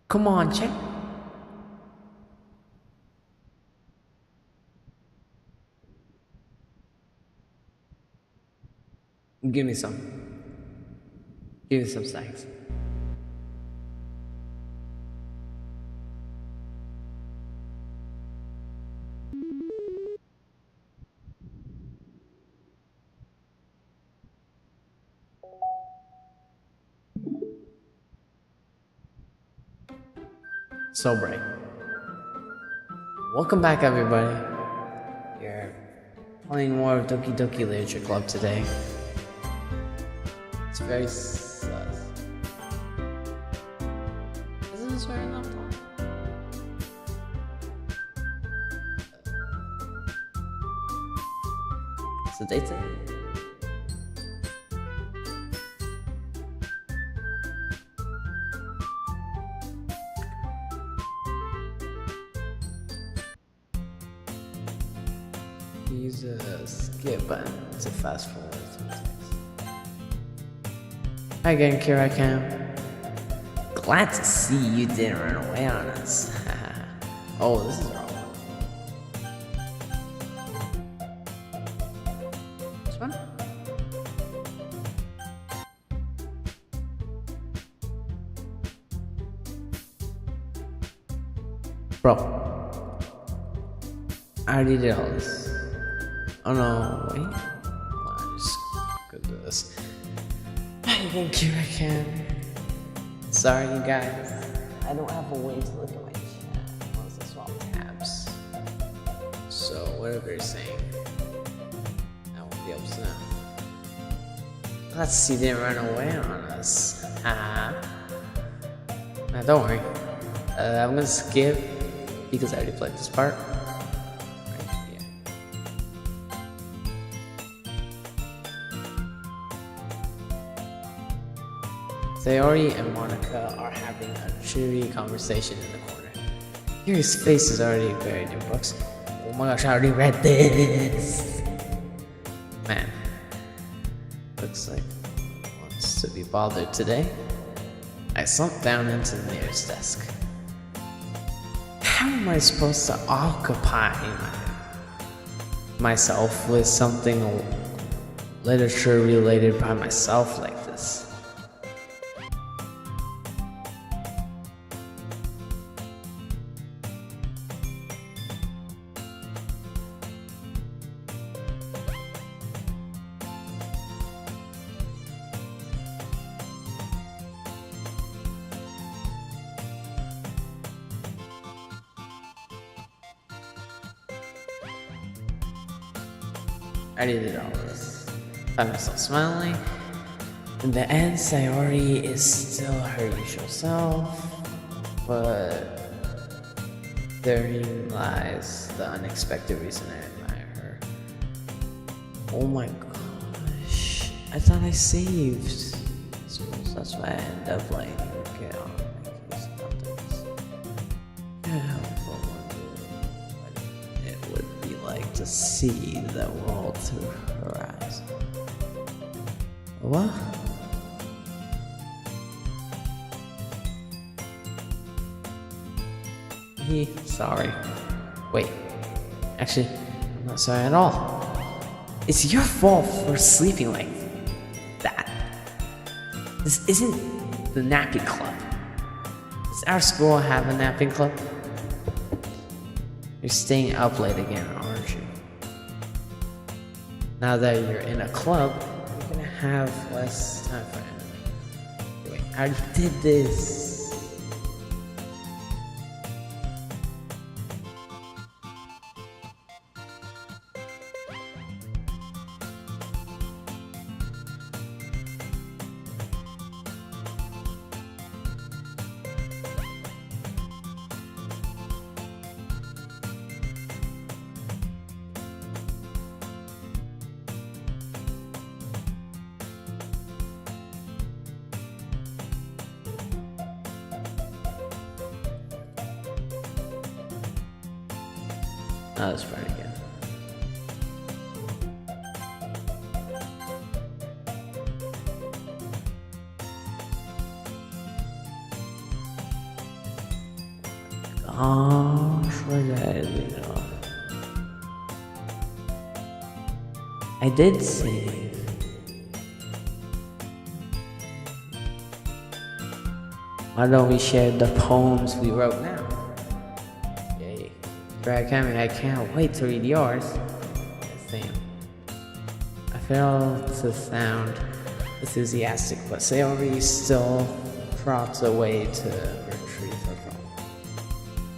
Come on, check. Give me some. Give me some snacks. So bright. Welcome back, everybody. You're playing more of Doki Doki Literature Club today. It's very sus. Isn't this very enough time? It's the date today? Use a skip button to fast forward through text. Hi again, here I can. Glad to see you didn't run away on us. Oh, this is wrong. This one? Bro, I already did all this. Oh no, wait. I'll just go do this. I think here I can. Sorry, you guys. I don't have a way to look at my chat unless I swap tabs. So, whatever you're saying, I won't be able to know. Let's see, they didn't run away on us. Now, don't worry. I'm gonna skip because I already played this part. Sayori and Monica are having a cheery conversation in the corner. Yuri's face is already buried in books. Oh my gosh, I already read this! Man, looks like he wants to be bothered today. I slumped down into the nearest desk. How am I supposed to occupy myself with something literature related by myself like this? I did all this. Found myself smiling. In the end, Sayori is still her usual self, but therein lies the unexpected reason I admire her. Oh my gosh, I thought I saved. So that's why I ended up like, okay, on my case about this. Yeah, it would be like to see the world through her eyes. What? Sorry. Wait. Actually, I'm not sorry at all. It's your fault for sleeping like that. This isn't the napping club. Does our school have a napping club? You're staying up late again, aren't you? Now that you're in a club, you're gonna have less time for anime. Wait, I already did this. Oh, that's pretty good. Oh, where did I leave it off? I did save. Why don't we share the poems we wrote now? Yay. I can't wait to read yours. Same. I fail to sound enthusiastic, but Sayori still props a way to retrieve her phone.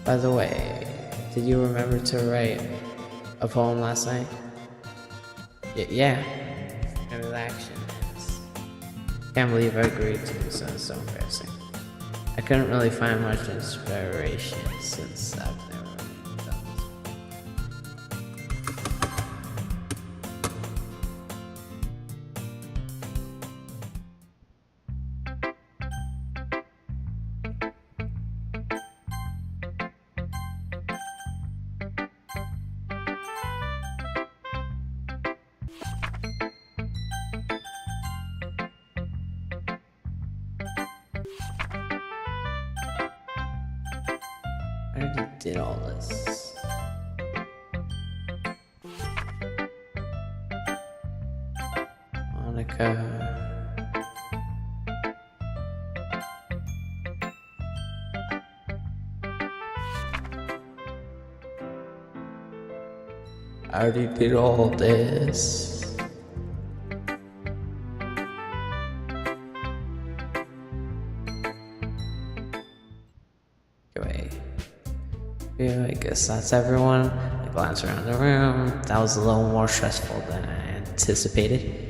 By the way, did you remember to write a poem last night? Yeah. It was action. Can't believe I agreed to do so. It's so embarrassing. I couldn't really find much inspiration since I've never done this. I already did all this. Monica. I already did all this. Wait. Yeah, I guess that's everyone. I glance around the room. That was a little more stressful than I anticipated.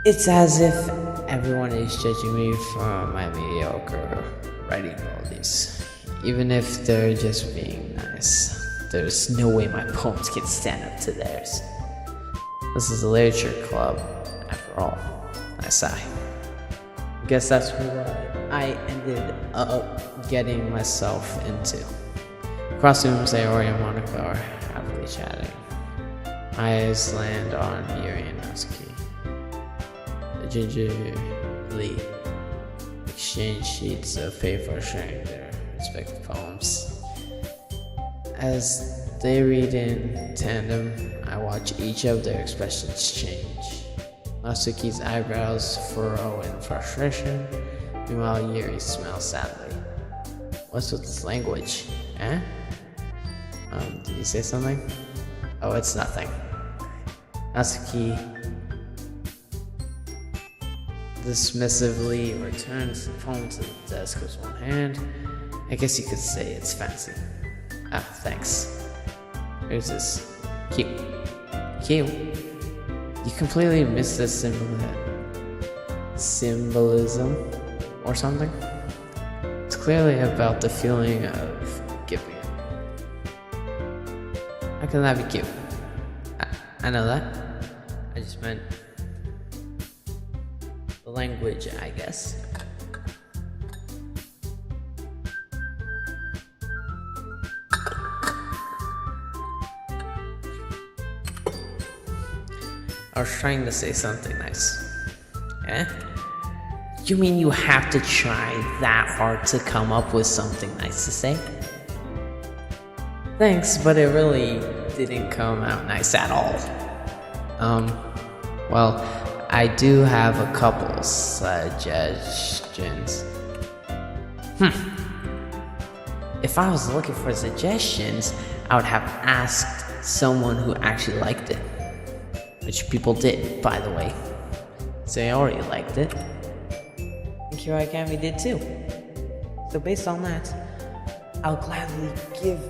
It's as if everyone is judging me for my mediocre writing abilities. Even if they're just being nice, there's no way my poems can stand up to theirs. This is a literature club, after all. I sigh. I guess that's what I ended up getting myself into. Across the room, Sayori and Monica are happily chatting. My eyes land on Yuri and Natsuki. They gingerly exchange sheets of paper sharing their respective poems. As they read in tandem, I watch each of their expressions change. Natsuki's eyebrows furrow in frustration. Meanwhile, Yuri smiles sadly. What's with this language? Eh? Did you say something? Oh, it's nothing. Natsuki dismissively returns the phone to the desk with one hand. I guess you could say it's fancy. Ah, thanks. Here's this. Cute. Cute? You completely missed the symbolism or something? It's clearly about the feeling of giving. How can that be cute? I know that. I just meant the language, I guess. I was trying to say something nice. Eh? You mean you have to try that hard to come up with something nice to say? Thanks, but it really didn't come out nice at all. Well, I do have a couple suggestions. If I was looking for suggestions, I would have asked someone who actually liked it. Which people did, by the way. Sayori liked it. And Kirai Kami did too. So based on that, I'll gladly give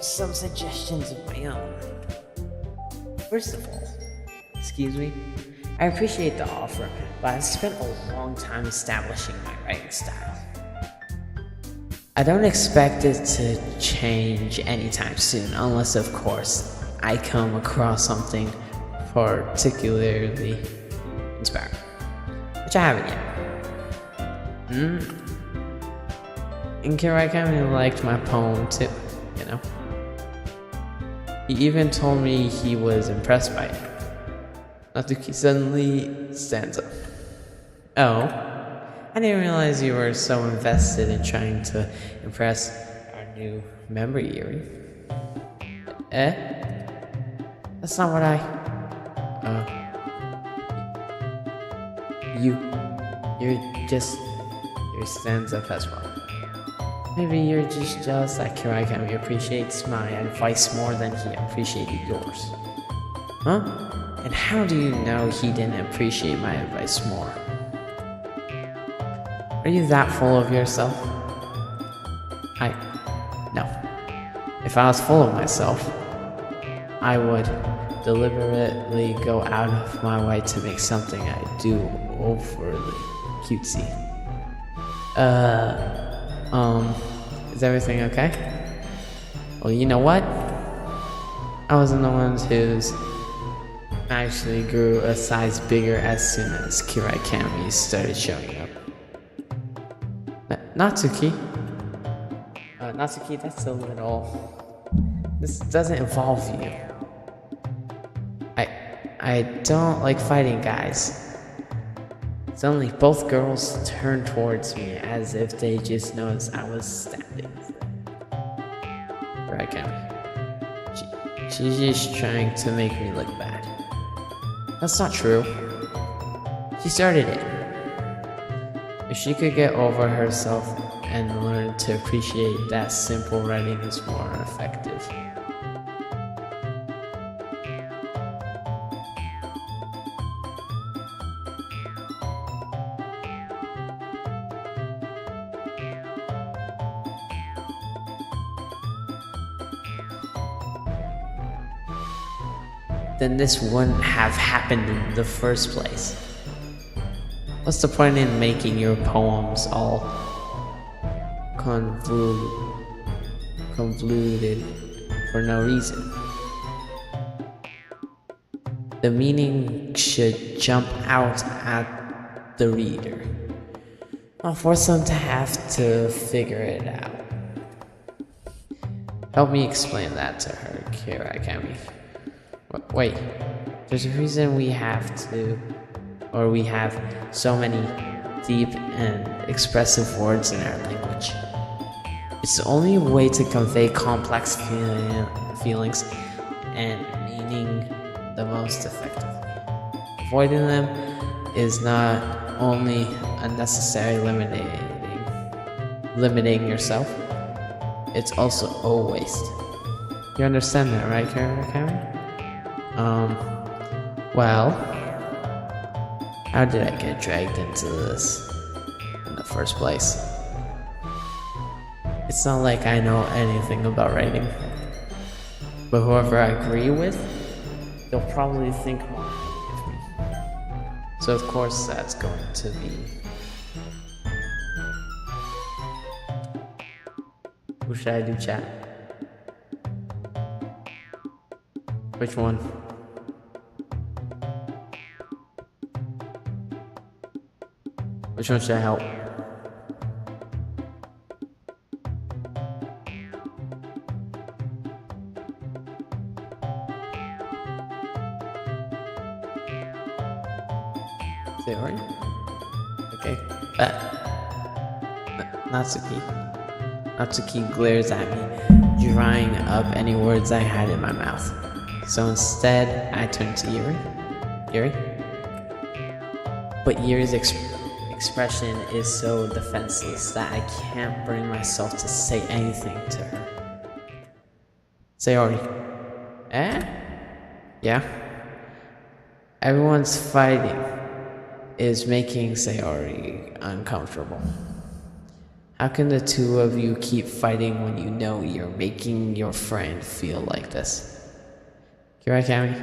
some suggestions of my own. First of all, excuse me, I appreciate the offer, but I've spent a long time establishing my writing style. I don't expect it to change anytime soon, unless of course I come across something particularly inspiring, which I haven't yet. And Kirai Kami liked my poem too, you know. He even told me he was impressed by it. Natsuki suddenly stands up. Oh, I didn't realize you were so invested in trying to impress our new member, Yuri. Eh? That's not what I... Your stands up as well. Maybe you're just jealous that Kirakami appreciates my advice more than he appreciated yours. Huh? And how do you know he didn't appreciate my advice more? Are you that full of yourself? No. If I was full of myself, I would deliberately go out of my way to make something I do overly cutesy. Is everything okay? Well, you know what? I wasn't the one who's actually grew a size bigger as soon as Kirakami started showing up. Natsuki? Natsuki, that's a little... This doesn't involve you. I don't like fighting guys. Suddenly, both girls turned towards me as if they just noticed I was standing. Kirakami. She's just trying to make me look bad. That's not true. She started it. If she could get over herself and learn to appreciate that simple writing is more effective. Then this wouldn't have happened in the first place. What's the point in making your poems all convoluted for no reason? The meaning should jump out at the reader. I'll force them to have to figure it out. Help me explain that to her, Kirakami. Wait, there's a reason we have so many deep and expressive words in our language. It's the only way to convey complex feelings and meaning the most effectively. Avoiding them is not only unnecessary limiting yourself, it's also a waste. You understand that, right, Kirakami? Well, how did I get dragged into this in the first place? It's not like I know anything about writing, but whoever I agree with, they'll probably think more of me. So of course that's going to be... Who should I do, chat? Which one? Which one should I help? Theory? Okay. Natsuki glares at me, drying up any words I had in my mouth. So instead, I turn to Yuri? But Yuri's expression is so defenseless that I can't bring myself to say anything to her. Sayori. Eh? Yeah? Everyone's fighting is making Sayori uncomfortable. How can the two of you keep fighting when you know you're making your friend feel like this? Kirakami?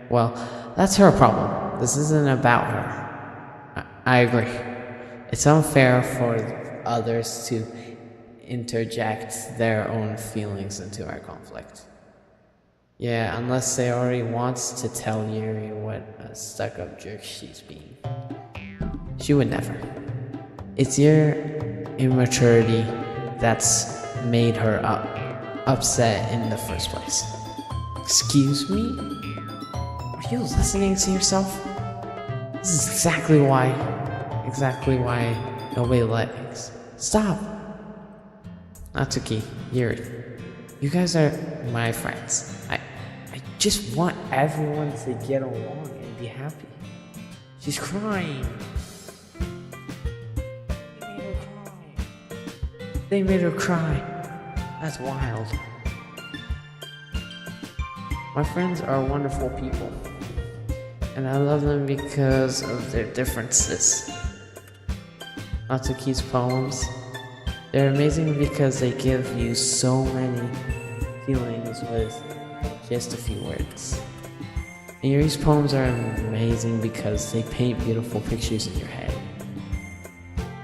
Well, that's her problem. This isn't about her. I agree. It's unfair for others to interject their own feelings into our conflict. Yeah, unless Sayori wants to tell Yuri what a stuck-up jerk she's being. She would never. It's your immaturity that's made her upset in the first place. Excuse me? Are you listening to yourself? This is exactly why exactly why nobody likes. Stop! Natsuki, Yuri, you guys are my friends. I just want everyone to get along and be happy. She's crying. They made her cry. That's wild. My friends are wonderful people, and I love them because of their differences. Natsuki's poems, they're amazing because they give you so many feelings with just a few words. And Yuri's poems are amazing because they paint beautiful pictures in your head.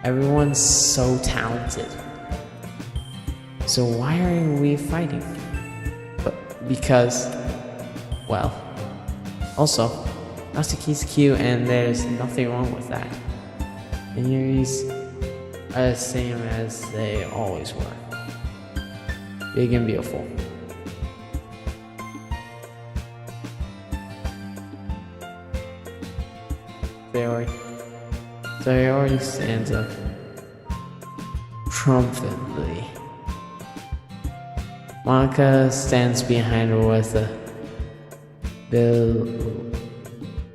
Everyone's so talented. So why are we fighting? Because, well, also, Natsuki's cute and there's nothing wrong with that. And Yuri's are the same as they always were. Big and beautiful. Sayori stands up triumphantly. Monica stands behind her with a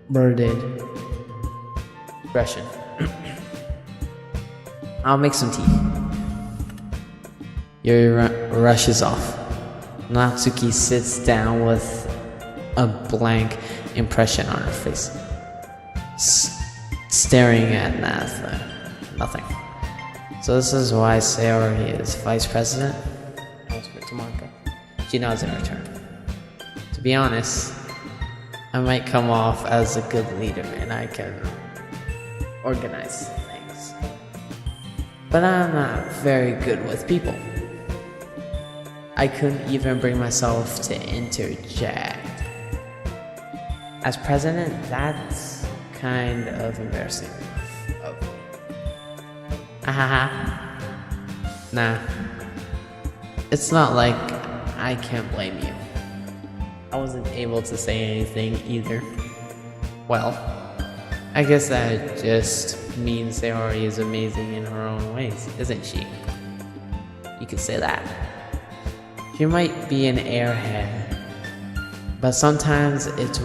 bewildered expression. I'll make some tea. Yuri rushes off. Natsuki sits down with a blank impression on her face, staring at nothing. So this is why Sayori is vice president? I whispered to Monica. She nods in return. To be honest, I might come off as a good leader and I can organize things. But I'm not very good with people. I couldn't even bring myself to interject. As president, that's kind of embarrassing of me. Nah. It's not like I can't blame you. I wasn't able to say anything either. Well, I guess that just means Sayori is amazing in her own ways, isn't she? You could say that. She might be an airhead, but sometimes it's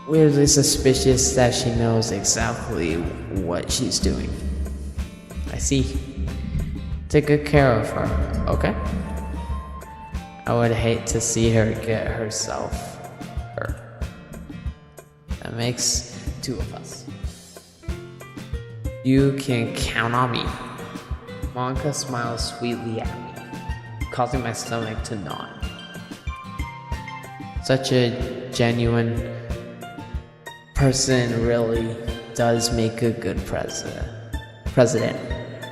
weirdly suspicious that she knows exactly what she's doing. I see. Take good care of her, okay? I would hate to see her get herself hurt. That makes two of us. You can count on me. Monica smiles sweetly at me, causing my stomach to knot. Such a genuine person really does make a good president,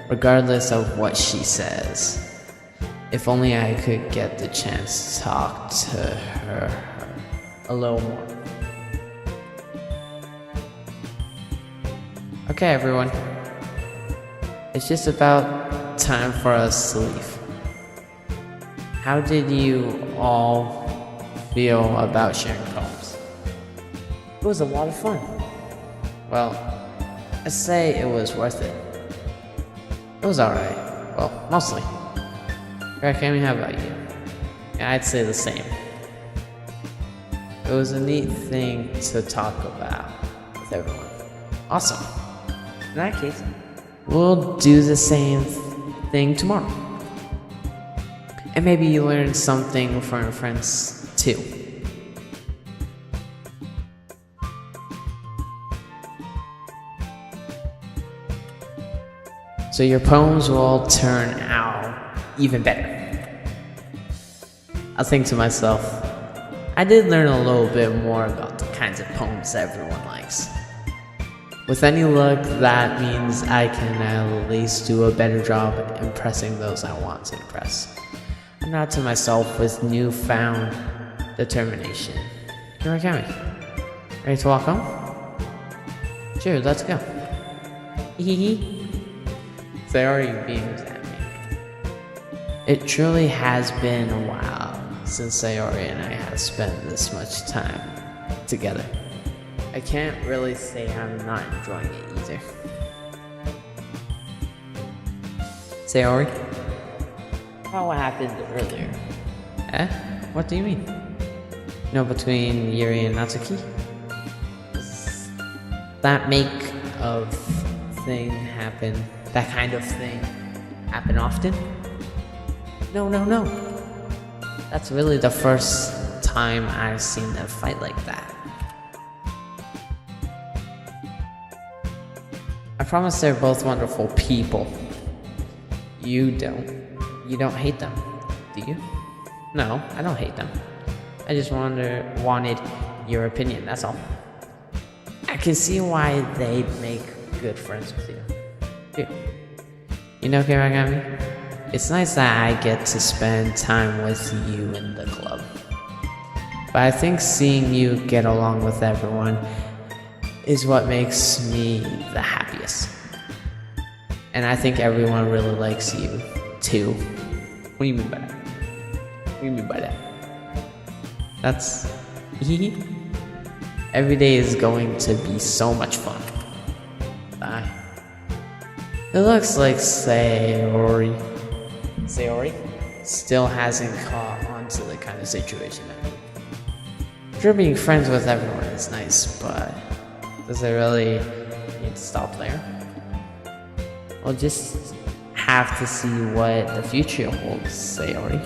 regardless of what she says. If only I could get the chance to talk to her a little more. Okay, everyone. It's just about time for us to leave. How did you all feel about sharing poems? It was a lot of fun. Well, I'd say it was worth it. It was alright. Well, mostly. Kami, how about you? Yeah, I'd say the same. It was a neat thing to talk about with everyone. Awesome. In that case, we'll do the same thing tomorrow. And maybe you learned something from your friends too. So your poems will all turn out even better. I think to myself, I did learn a little bit more about the kinds of poems everyone likes. With any luck, that means I can at least do a better job impressing those I want to impress. And not to myself with newfound determination. Kami, ready to walk home? Sure, let's go. Hee. Sayori beams at me. It truly has been a while since Sayori and I have spent this much time together. I can't really say I'm not enjoying it either. Sayori? Oh, what happened earlier? Eh? What do you mean? No, between Yuri and Natsuki? That make of thing happen, that kind of thing happen often? No. That's really the first time I've seen them fight like that. I promise they're both wonderful people. You don't hate them, do you? No, I don't hate them. I just wanted your opinion, that's all. I can see why they'd make good friends with you. You know, Kiragami, it's nice that I get to spend time with you in the club. But I think seeing you get along with everyone is what makes me the happiest. And I think everyone really likes you, too. What do you mean by that? What do you mean by that? That's... Every day is going to be so much fun. Bye. It looks like Sayori still hasn't caught on to the kind of situation I'm in. Sure, being friends with everyone is nice, but does it really need to stop there? We'll just have to see what the future holds, Sayori.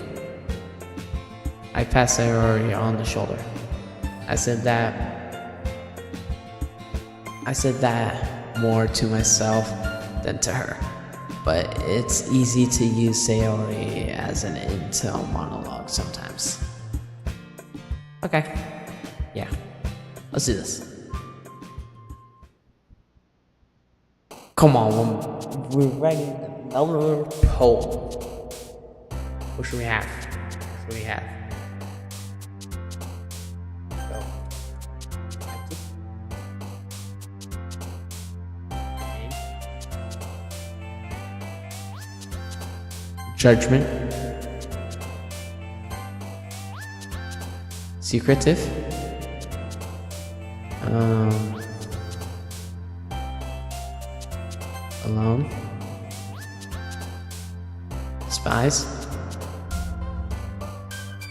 I passed Sayori on the shoulder. I said that more to myself than to her. But it's easy to use Sayori as an internal monologue sometimes. Okay. Yeah. Let's do this. Come on, we're writing another poem. What should we have? Judgment. Secretive. Alone. Spies.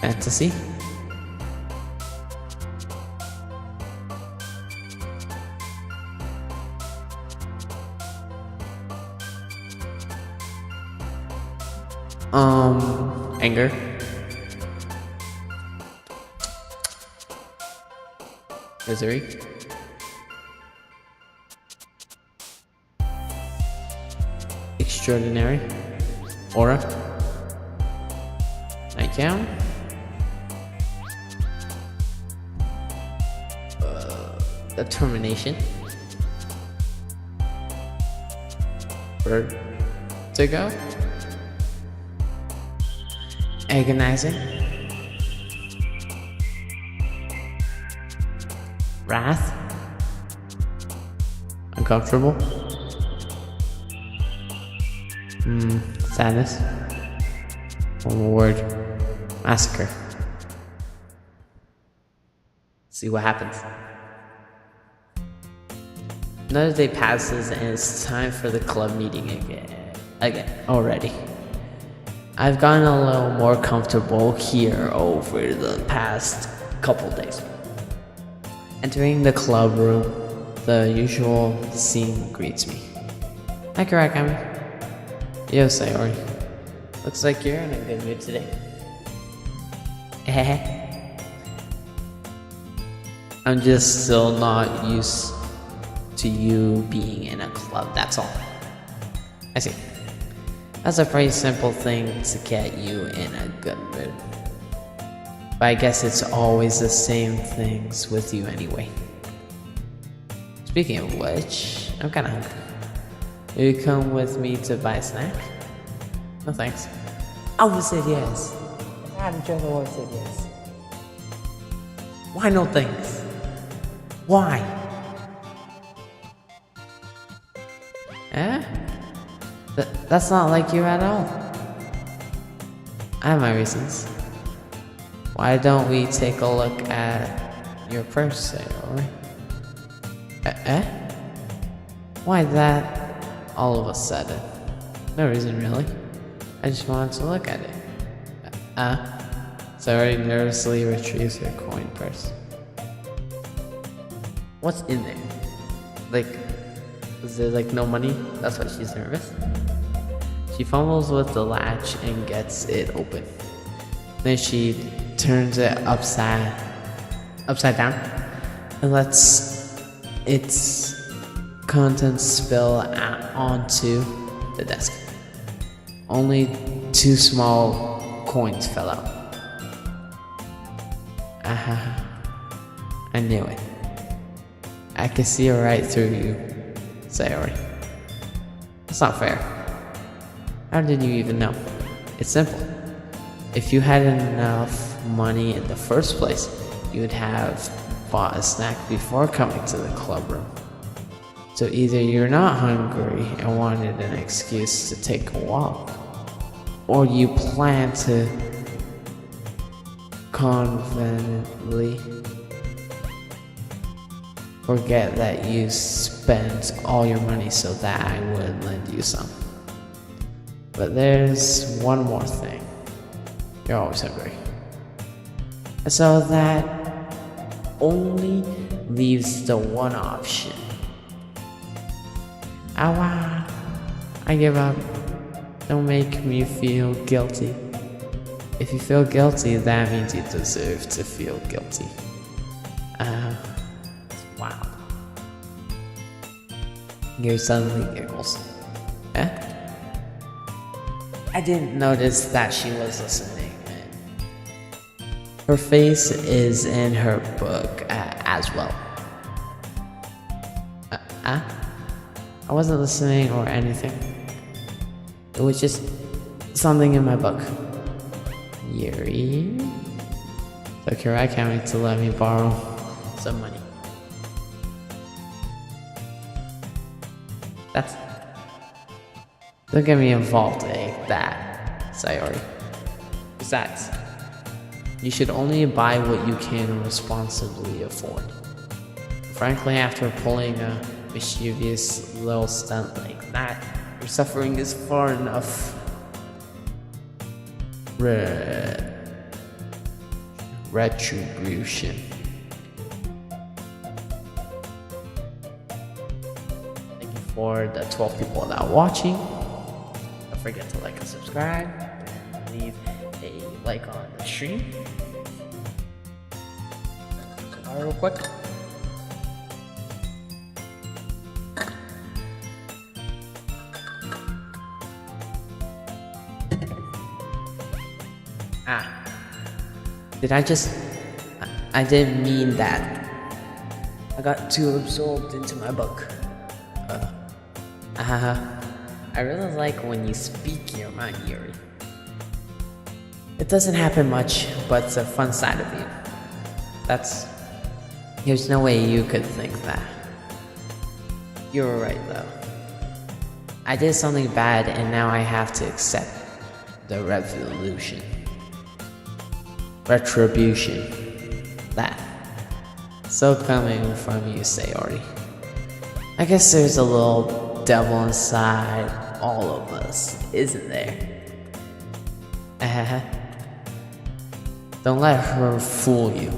Fantasy. Anger. Misery. Extraordinary. Aura. Nightgown. Determination. Vertigo. Agonizing. Wrath. Uncomfortable. Sadness. One more word. Massacre. See what happens. Another day passes and it's time for the club meeting again already. I've gotten a little more comfortable here over the past couple days. Entering the club room, the usual scene greets me. Hi, Karakami. Yo, Sayori. Looks like you're in a good mood today. I'm just still not used to you being in a club, that's all. I see. That's a pretty simple thing to get you in a good mood. But I guess it's always the same things with you anyway. Speaking of which, I'm kinda hungry. Will you come with me to buy a snack? No thanks. I would say yes. If I had a choice, I would say yes. Why no thanks? Why? Eh? That's not like you at all. I have my reasons. Why don't we take a look at your purse, Sayori? Eh? Why that all of a sudden? No reason really. I just wanted to look at it. Sayori nervously retrieves her coin purse. What's in there? Like, is there like no money? That's why she's nervous. She fumbles with the latch and gets it open. Then she turns it upside down and lets its contents spill out onto the desk. Only 2 small coins fell out. I knew it. I can see right through you, Sayori. It's not fair. How did you even know? It's simple. If you had enough money in the first place, you would have bought a snack before coming to the club room. So either you're not hungry and wanted an excuse to take a walk, or you plan to conveniently forget that you spent all your money so that I would lend you some. But there's one more thing. You're always hungry. And so that only leaves the one option. I give up. Don't make me feel guilty. If you feel guilty, that means you deserve to feel guilty. Wow. Gary suddenly giggles. Eh? I didn't notice that she was listening. Her face is in her book as well. I wasn't listening or anything. It was just something in my book. Yuri took your account to let me borrow some money. Don't get me involved like that, Sayori. Besides, you should only buy what you can responsibly afford. Frankly, after pulling a mischievous little stunt like that, your suffering is far enough. Retribution. Thank you for the 12 people that are watching. Don't forget to like and subscribe and leave a like on the stream. Real quick. I didn't mean that. I got too absorbed into my book. I really like when you speak your mind, Yuri. It doesn't happen much, but it's a fun side of you. There's no way you could think that. You were right, though. I did something bad, and now I have to accept the retribution. That. So coming from you, Sayori. I guess there's a little devil inside all of us, isn't there? Don't let her fool you.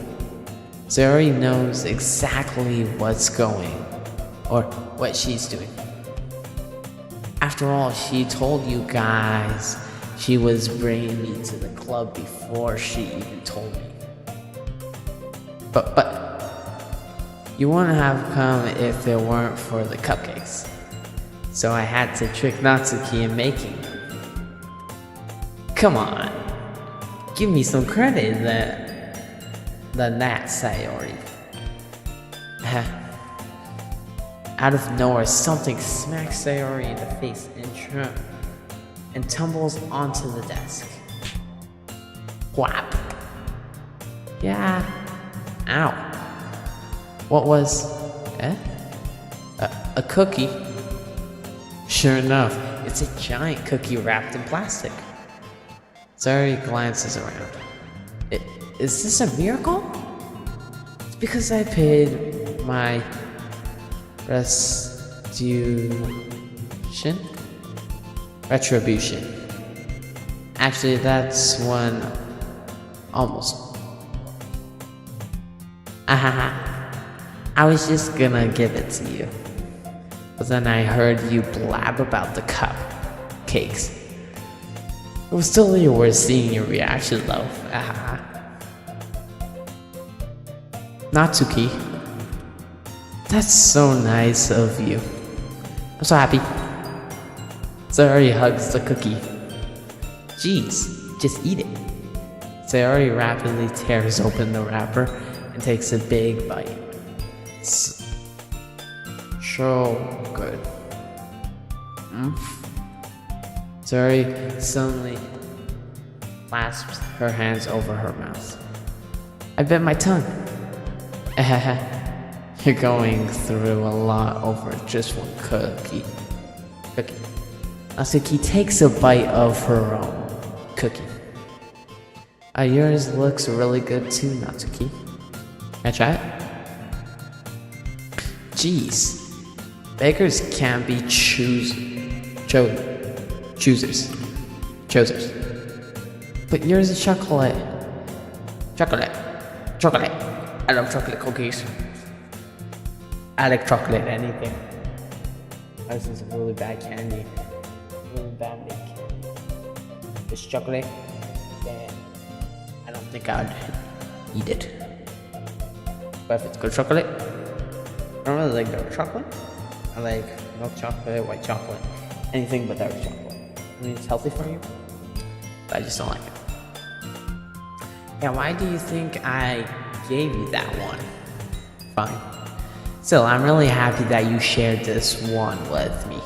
Sayori knows exactly what's going, or what she's doing. After all, she told you guys she was bringing me to the club before she even told me. But you wouldn't have come if it weren't for the cupcakes. So I had to trick Natsuki in making them. Come on, give me some credit than that, Sayori. Out of nowhere, something smacks Sayori in the face and tumbles onto the desk. Whap! Yeah. Ow. What was... A cookie? Sure enough, it's a giant cookie wrapped in plastic. Sayori glances around. Is this a miracle? It's because I paid my Restitution? Retribution. Actually, that's one almost. Ahaha. I was just gonna give it to you. But then I heard you blab about the cupcakes. It was totally worth seeing your reaction though. Ahaha. Natsuki. That's so nice of you. I'm so happy. Sayori hugs the cookie. Jeez, just eat it. Sayori rapidly tears open the wrapper and takes a big bite. So good. Sayori suddenly clasps her hands over her mouth. I bit my tongue. You're going through a lot over just one cookie. Natsuki takes a bite of her own cookie. Yours looks really good too, Natsuki. Can I try it? Jeez. Beggars can't be choosers. But yours is chocolate. Chocolate. I love chocolate cookies. I like chocolate anything. Ours is really bad candy. Really bad candy. It's chocolate. Then I don't think I'd eat it. But if it's good chocolate, I don't really like dark chocolate. I like milk chocolate, white chocolate, anything but dark chocolate. I mean, it's healthy for you, but I just don't like it. Yeah, why do you think I gave you that one? Fine. Still, I'm really happy that you shared this one with me.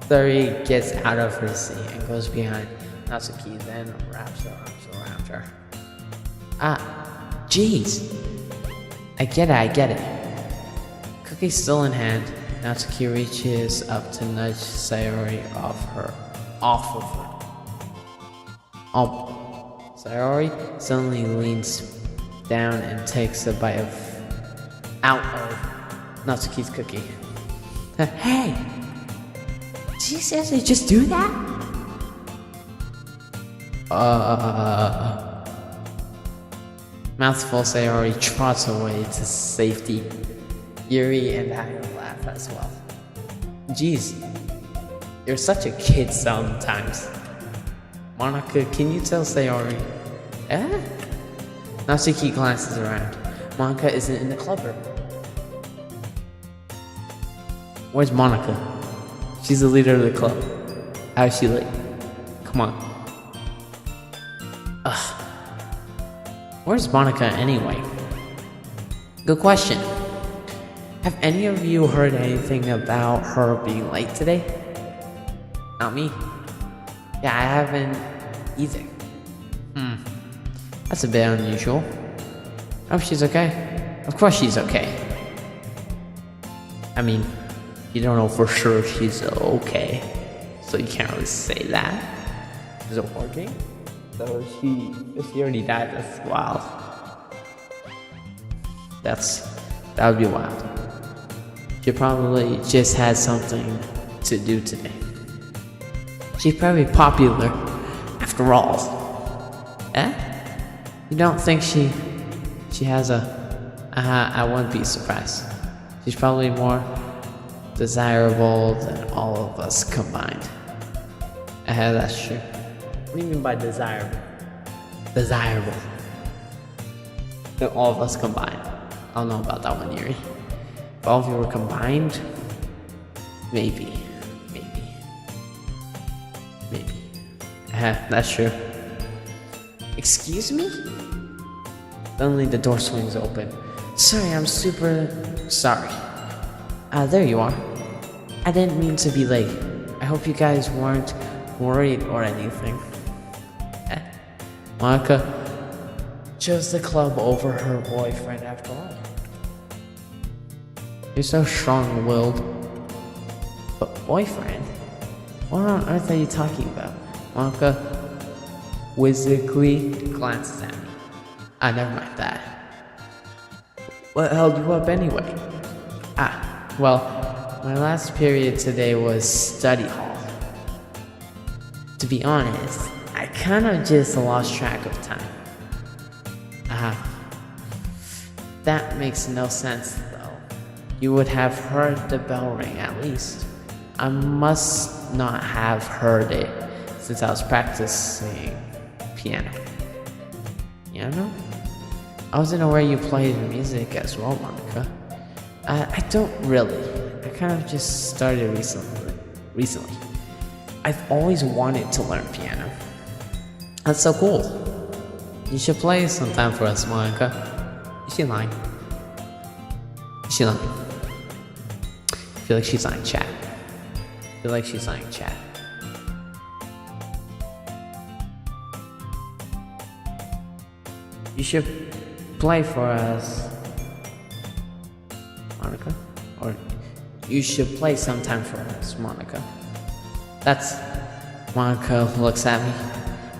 Sayori gets out of her seat and goes behind Natsuki, then wraps her arms around her. Jeez. I get it. Cookie's still in hand. Natsuki reaches up to nudge Sayori off of her. Sayori suddenly leans down and takes a bite out of Natsuki's cookie. Hey! Did you seriously just do that? Mouthful Sayori trots away to safety. Yuri and I laugh as well. Jeez, you're such a kid sometimes. Monica, can you tell Sayori? Natsuki glances around. Monica isn't in the club room. Where's Monica? She's the leader of the club. How is she late? Come on. Where's Monica anyway? Good question. Have any of you heard anything about her being late today? Not me. Yeah, I haven't either. That's a bit unusual. I hope she's okay. Of course she's okay. I mean, you don't know for sure if she's okay, so you can't really say that. Is it working? So if she already died, that's wild. That would be wild. She probably just had something to do today. She's probably popular, after all. You don't think she has a... I wouldn't be surprised. She's probably more desirable than all of us combined. That's true. What do you mean by desirable? Desirable. Than all of us combined. I don't know about that one, Yuri. If all of you were combined, maybe. That's true. Excuse me? Suddenly the door swings open. Sorry, I'm super sorry. There you are. I didn't mean to be late. I hope you guys weren't worried or anything. Monica chose the club over her boyfriend after all. You're so strong-willed. But boyfriend? What on earth are you talking about? Monica whimsically glances at me. Never mind that. What held you up anyway? Well, my last period today was study hall. To be honest, I kind of just lost track of time. That makes no sense though. You would have heard the bell ring at least. I must not have heard it since I was practicing piano. Piano? I wasn't aware you played music as well, Monica. I don't really. I kind of just started recently. I've always wanted to learn piano. That's so cool. You should play sometime for us, Monica. Is she lying? Is she lying? I feel like she's lying, chat. You should play for us, Monica. Or you should play sometime for us, Monica. That's... Monica looks at me.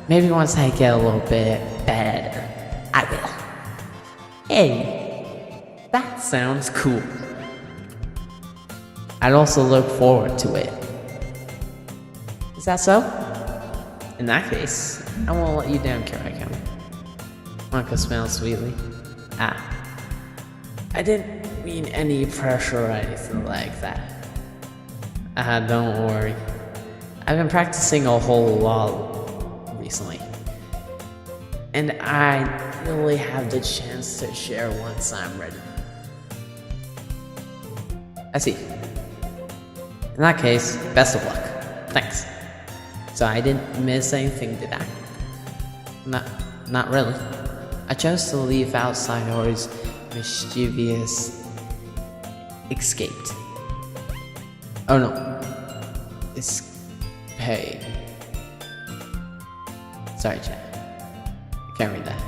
Maybe once I get a little bit better, I will. Hey, that sounds cool. I'd also look forward to it. Is that so? In that case, I won't let you down, Kira. Monica smiles sweetly. I didn't mean any pressure or anything like that. Don't worry. I've been practicing a whole lot recently. And I really have the chance to share once I'm ready. I see. In that case, best of luck. Thanks. So I didn't miss anything, did I? Not really. I chose to leave outside or his mischievous escaped. Oh no. Escape. Sorry, chat. I can't read that.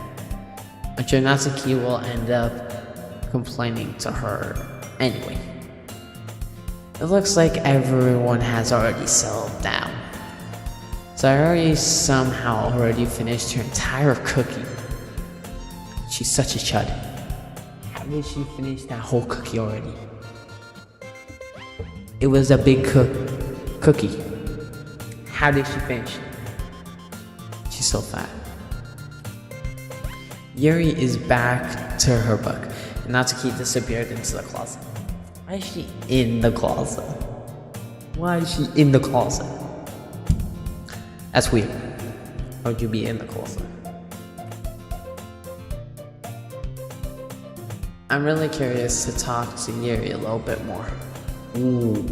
I'm sure Natsuki will end up complaining to her anyway. It looks like everyone has already settled down. So I already somehow already finished her entire cookie. She's such a chud. How did she finish that whole cookie already? It was a big cookie. How did she finish? She's so fat. Yuri is back to her book, and Natsuki disappeared into the closet. Why is she in the closet? That's weird. Why would you be in the closet? I'm really curious to talk to Yuri a little bit more. Ooh.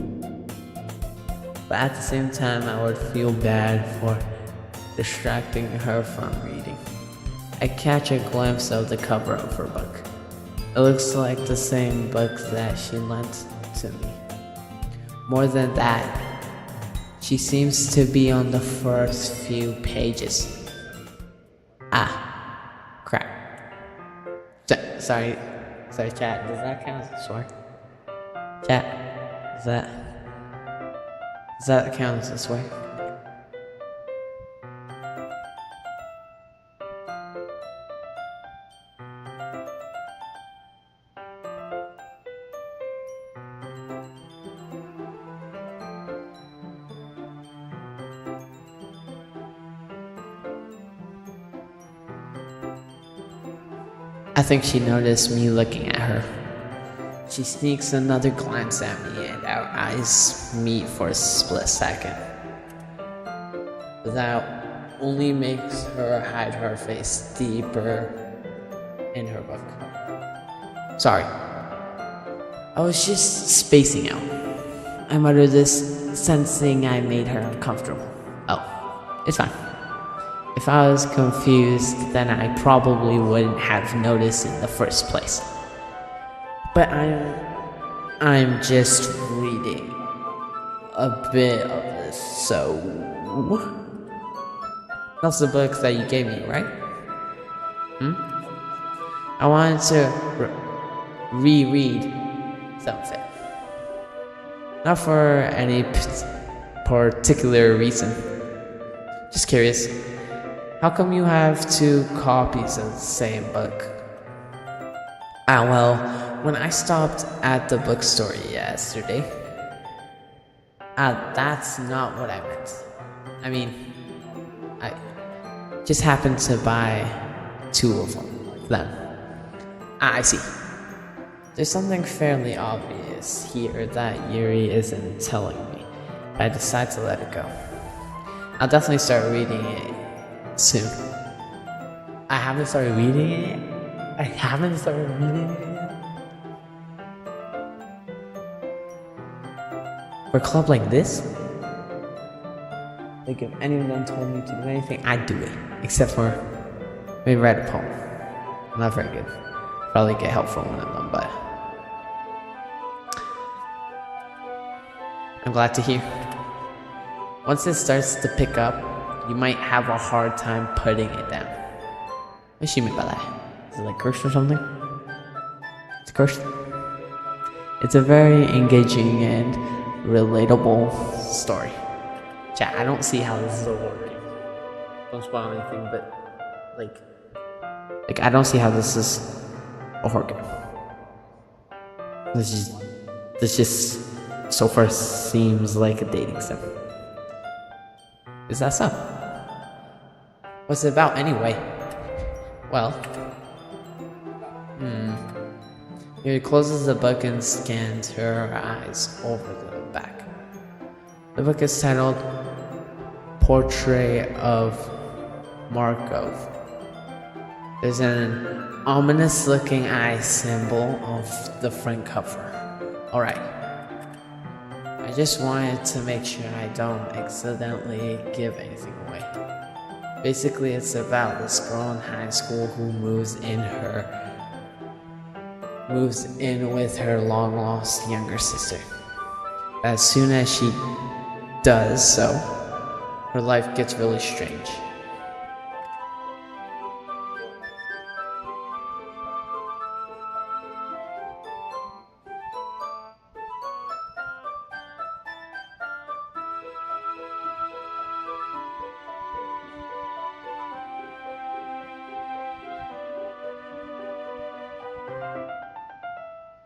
But at the same time, I would feel bad for distracting her from reading. I catch a glimpse of the cover of her book. It looks like the same book that she lent to me. More than that, she seems to be on the first few pages. Crap. Sorry, chat. Does that count as a swear? Chat, does that count as a swear? I think she noticed me looking at her. She sneaks another glance at me and our eyes meet for a split second. That only makes her hide her face deeper in her book. Sorry. I was just spacing out. I muttered this, sensing I made her uncomfortable. Oh, it's fine. If I was confused, then I probably wouldn't have noticed in the first place. But I'm just reading a bit of this, so... That's the book that you gave me, right? I wanted to reread something. Not for any particular reason. Just curious. How come you have two copies of the same book? Well, when I stopped at the bookstore yesterday, that's not what I meant. I mean, I just happened to buy 2 of them. I see. There's something fairly obvious here that Yuri isn't telling me. I decide to let it go. I'll definitely start reading it soon. I haven't started reading it yet? For a club like this? Like, if any of them told me to do anything, I'd do it. Except for maybe write a poem. I'm not very good. Probably get help from one of them, but I'm glad to hear. Once it starts to pick up, you might have a hard time putting it down. What does she mean by that? Is it like cursed or something? It's cursed. It's a very engaging and relatable story. Chat, I don't see how this is working. Don't spoil anything, but like I don't see how this is working. This just so far seems like a dating sim. Is that so? What's it about anyway? Well, He closes the book and scans her eyes over the back. The book is titled Portrait of Markov. There's an ominous looking eye symbol of the front cover. Alright. I just wanted to make sure I don't accidentally give anything away. Basically, it's about this girl in high school who moves in with her long-lost younger sister. As soon as she does so, her life gets really strange.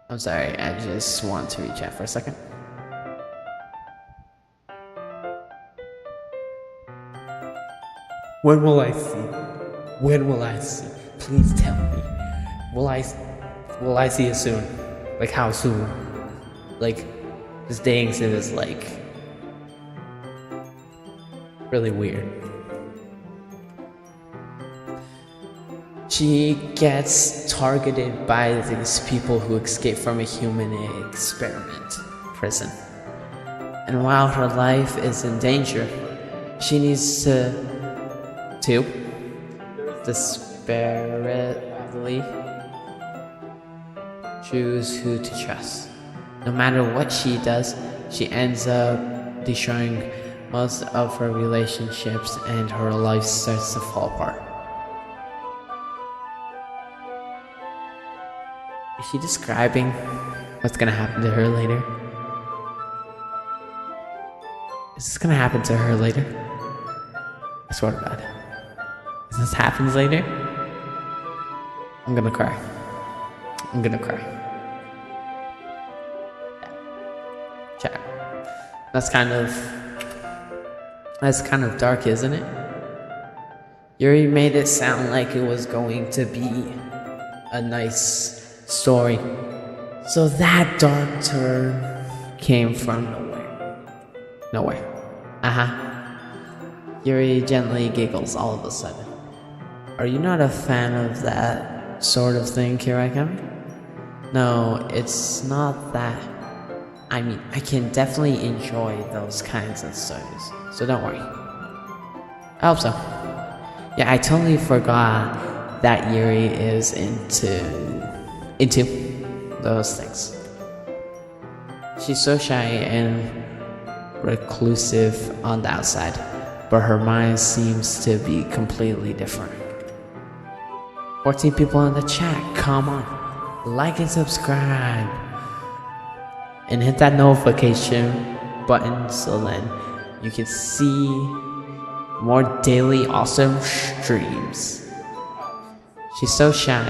I'm sorry, I just want to reach out for a second. When will I see? When will I see? Please tell me. Will I see it soon? Like, how soon? Like, this dating sim is like really weird. She gets targeted by these people who escape from a human experiment prison. And while her life is in danger, she needs to desperately choose who to trust. No matter what she does, she ends up destroying most of her relationships and her life starts to fall apart. Is she describing what's gonna happen to her later? Is this gonna happen to her later? I swear to God. If this happens later, I'm gonna cry. I'm gonna cry. Chat. That's kind of dark, isn't it? Yuri made it sound like it was going to be a nice story. So that dark turn came from nowhere. Yuri gently giggles all of a sudden. Are you not a fan of that sort of thing, Kirakami? No, it's not that. I mean, I can definitely enjoy those kinds of stories, so don't worry. I hope so. Yeah, I totally forgot that Yuri is into those things. She's so shy and reclusive on the outside, but her mind seems to be completely different. 14 people in the chat, come on, like and subscribe, and hit that notification button so then you can see more daily awesome streams. She's so shy,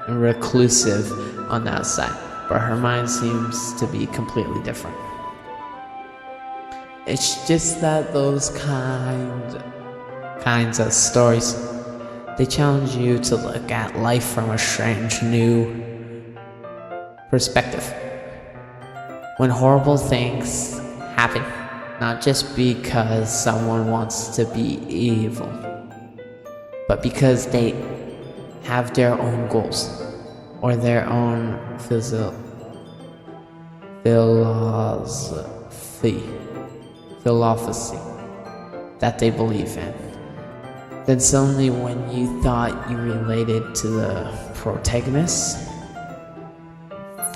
and reclusive on the outside, but her mind seems to be completely different. It's just that those kinds of stories, they challenge you to look at life from a strange new perspective. When horrible things happen, not just because someone wants to be evil, but because they have their own goals or their own philosophy that they believe in. Then suddenly when you thought you related to the protagonist,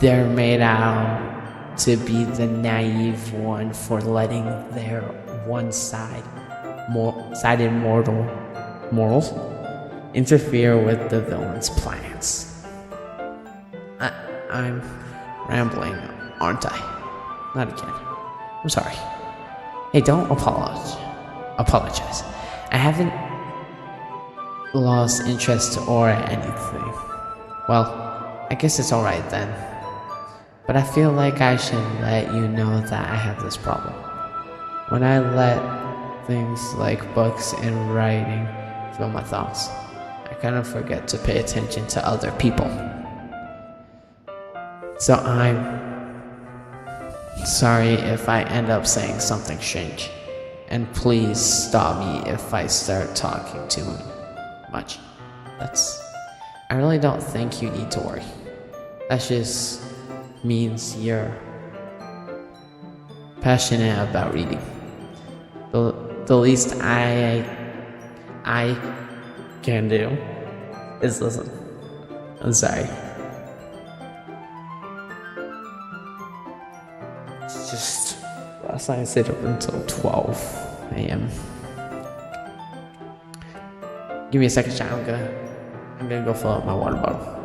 they're made out to be the naive one for letting their one-sided morals interfere with the villain's plans. I'm rambling, aren't I? Not again. I'm sorry. Hey, don't apologize. I haven't lost interest or anything. Well, I guess it's alright then. But I feel like I should let you know that I have this problem. When I let things like books and writing fill my thoughts, I kind of forget to pay attention to other people. So I'm sorry if I end up saying something strange. And please stop me if I start talking too much. I really don't think you need to worry. That just means you're passionate about reading. The least I can do is listen. I'm sorry. It's just last night I stayed up until 12 a.m. Give me a second, chat. I'm gonna go fill up my water bottle.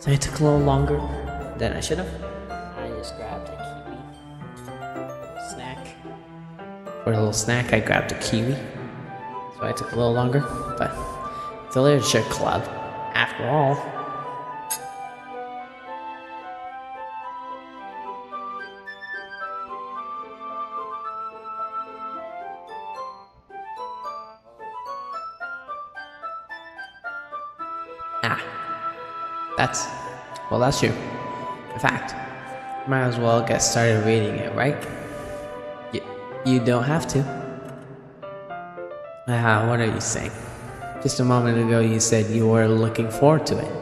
So it took a little longer than I should have. I just grabbed a kiwi, a snack For a little snack, I grabbed a kiwi. So I took a little longer, but it's a literature club, after all. Ah, that's true. In fact, might as well get started reading it, right? You don't have to. What are you saying? Just a moment ago you said you were looking forward to it.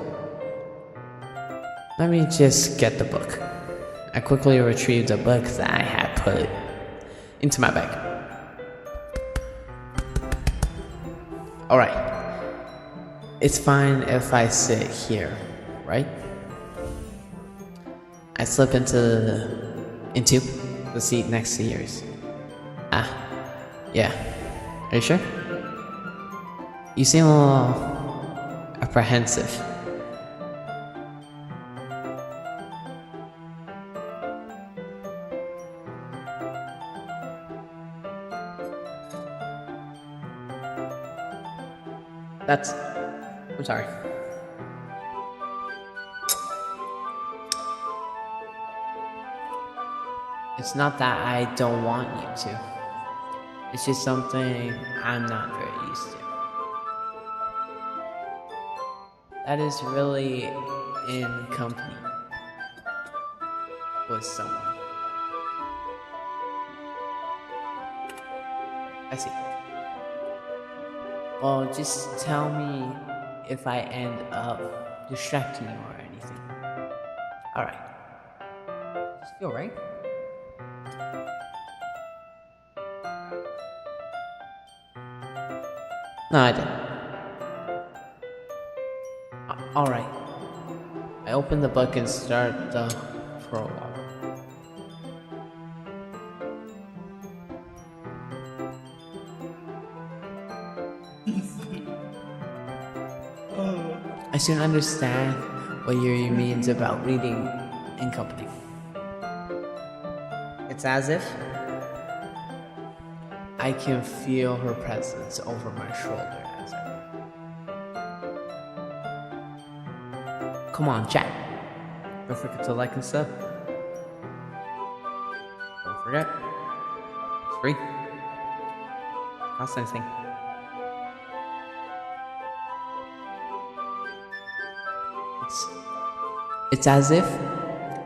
Let me just get the book. I quickly retrieved a book that I had put into my bag. Alright. It's fine if I sit here, right? I slip into the seat next to yours. Yeah. Are you sure? You seem a little apprehensive. I'm sorry. It's not that I don't want you to. It's just something I'm not very used to. That is really in company with someone. I see. Well, just tell me if I end up distracting you or anything. Alright. Just feel right? No, I didn't. Alright. I open the book and start the prologue. I soon understand what Yuri means about reading in company. It's as if I can feel her presence over my shoulder as I read. Come on, chat. Don't forget to like and sub. Don't forget. It's free. Cost anything. It's as if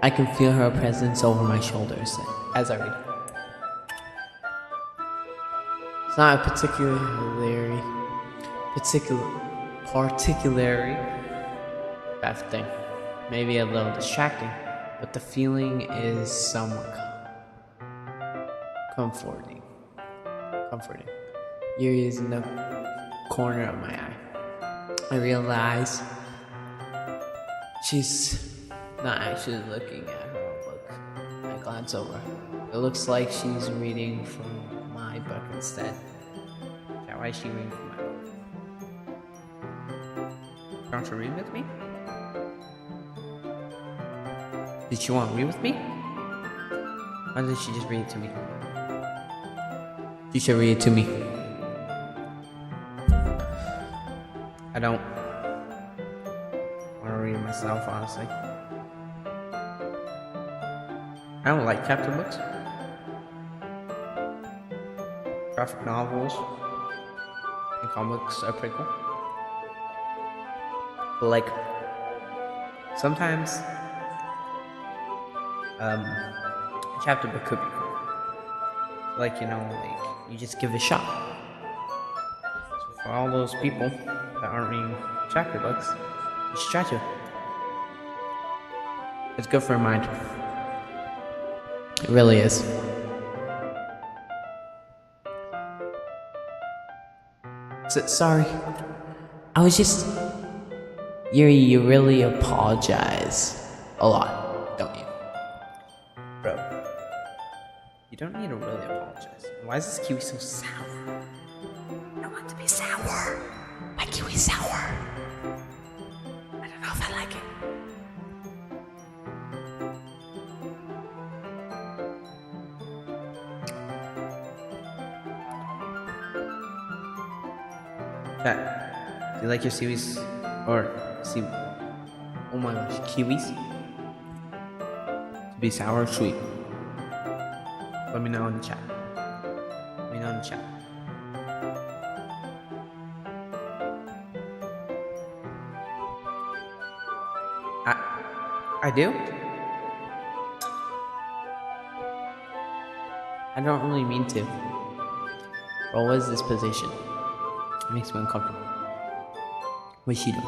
I can feel her presence over my shoulders as I read. It's not a particularly bad thing. Maybe a little distracting, but the feeling is somewhat comforting. Yuri is in the corner of my eye. I realize she's not actually looking at her own book. I glance over. It looks like she's reading from my book instead. Why is she reading from my book? Don't you read with me? Did she want to read with me? Why did she just read it to me? She should read it to me. I don't want to read it myself, honestly. I don't like chapter books. Graphic novels and comics are pretty cool. But like, sometimes a chapter book could be cool. Like, you know, like, you just give it a shot. So for all those people that aren't reading chapter books, you should try to. It's good for your mind. It really is. Sorry. I was just... Yuri, you really apologize a lot, don't you? Bro. You don't need to really apologize. Why is this kiwi so sour? I want it to be sour. My kiwi's sour. I don't know if I like it. Chat, do you like your seaweeds or oh my gosh, kiwis to be sour or sweet? Let me know in the chat. Let me know in the chat. I do? I don't really mean to. But what is this position? It makes me uncomfortable. What's she doing?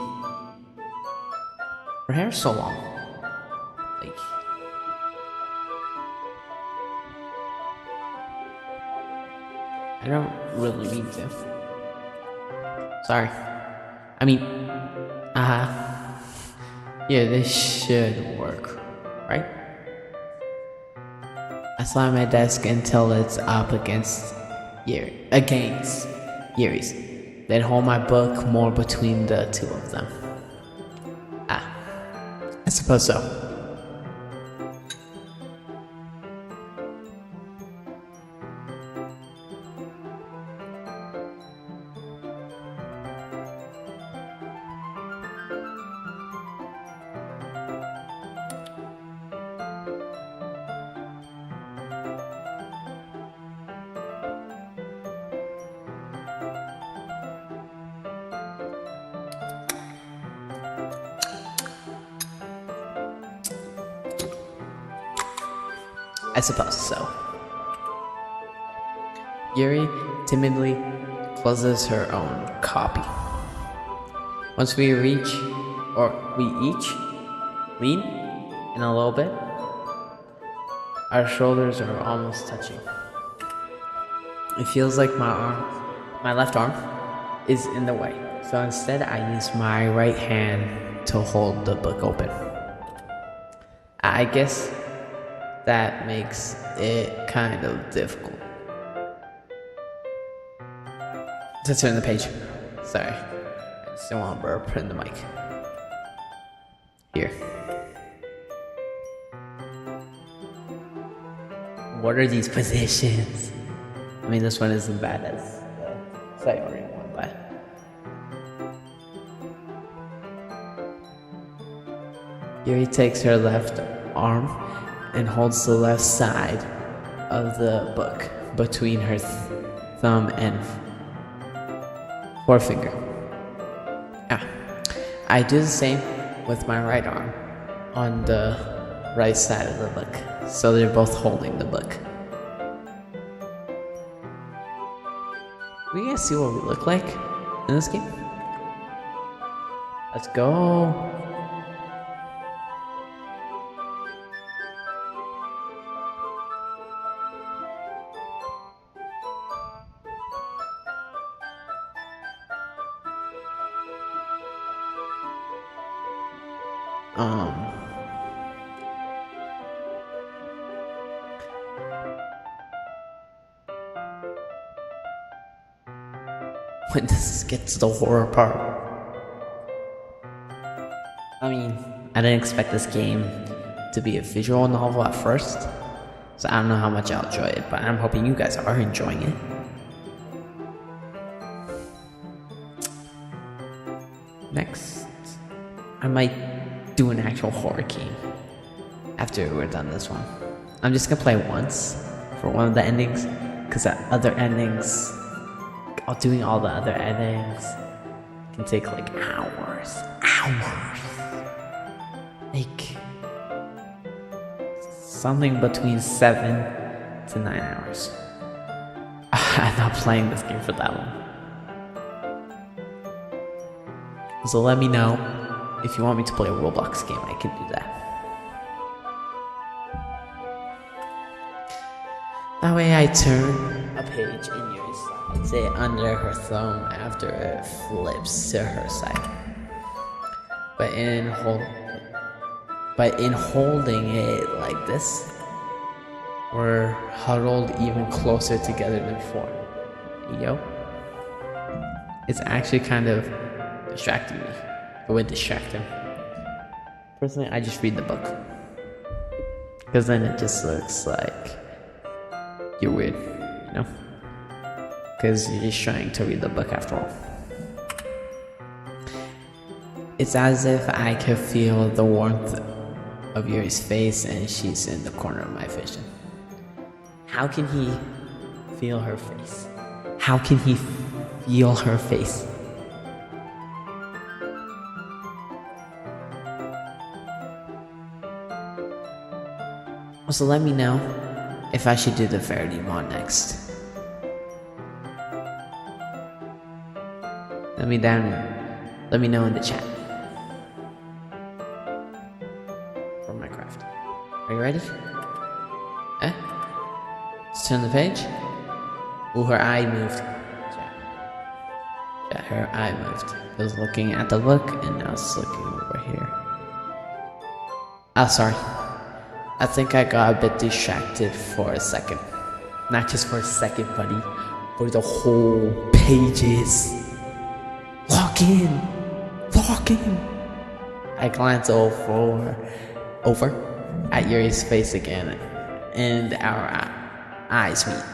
Her hair's so long. Like, I don't really mean to. Sorry. I mean, yeah, this should work, right? I slam my desk until it's up against Yuri's. Then hold my book more between the two of them. I suppose so. I suppose so. Yuri timidly closes her own copy. Once we each lean in a little bit, our shoulders are almost touching. It feels like my left arm is in the way. So instead I use my right hand to hold the book open. I guess that makes it kind of difficult to turn the page. Sorry, I just don't want to burp in the mic. Here. What are these positions? I mean, this one isn't bad as the sight-oriented one, but Yuri takes her left arm and holds the left side of the book between her thumb and forefinger. I do the same with my right arm on the right side of the book, so they're both holding the book. We guys see what we look like in this game? Let's go. When this gets to the horror part. I mean, I didn't expect this game to be a visual novel at first, so I don't know how much I'll enjoy it, but I'm hoping you guys are enjoying it. Next, I might do an actual horror game after we're done this one. I'm just gonna play once for one of the endings, because the other endings, doing all the other endings can take like hours. Like something between 7 to 9 hours. I'm not playing this game for that long. So let me know if you want me to play a Roblox game. I can do that. That way I turn a page in your slides it under her thumb after it flips to her side. But in holding it like this, we're huddled even closer together than before. It's actually kind of distracting me. It would distract him. Personally, I just read the book, because then it just looks like you're weird, Because you're just trying to read the book after all. It's as if I could feel the warmth of Yuri's face and she's in the corner of my vision. How can he feel her face? How can he feel her face? So let me know if I should do the Verity mod next. Let me know in the chat. For Minecraft. Are you ready? Let's turn the page. Ooh, her eye moved. Yeah, her eye moved. It was looking at the book and now it's looking over here. Oh, sorry. I think I got a bit distracted for a second. Not just for a second, buddy. For the whole pages. Log in! Log in! I glance over at Yuri's face again, and our eyes meet.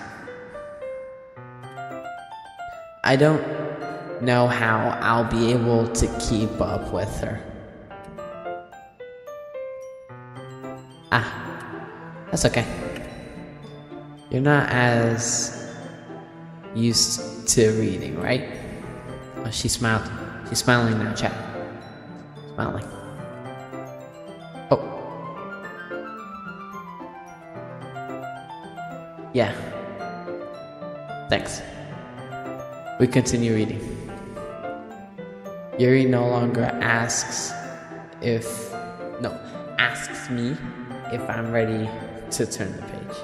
I don't know how I'll be able to keep up with her. That's okay. You're not as used to reading, right? Oh, she smiled. She's smiling now, chat. Smiling. Oh. Yeah. Thanks. We continue reading. Yuri no longer asks me if I'm ready to turn the page.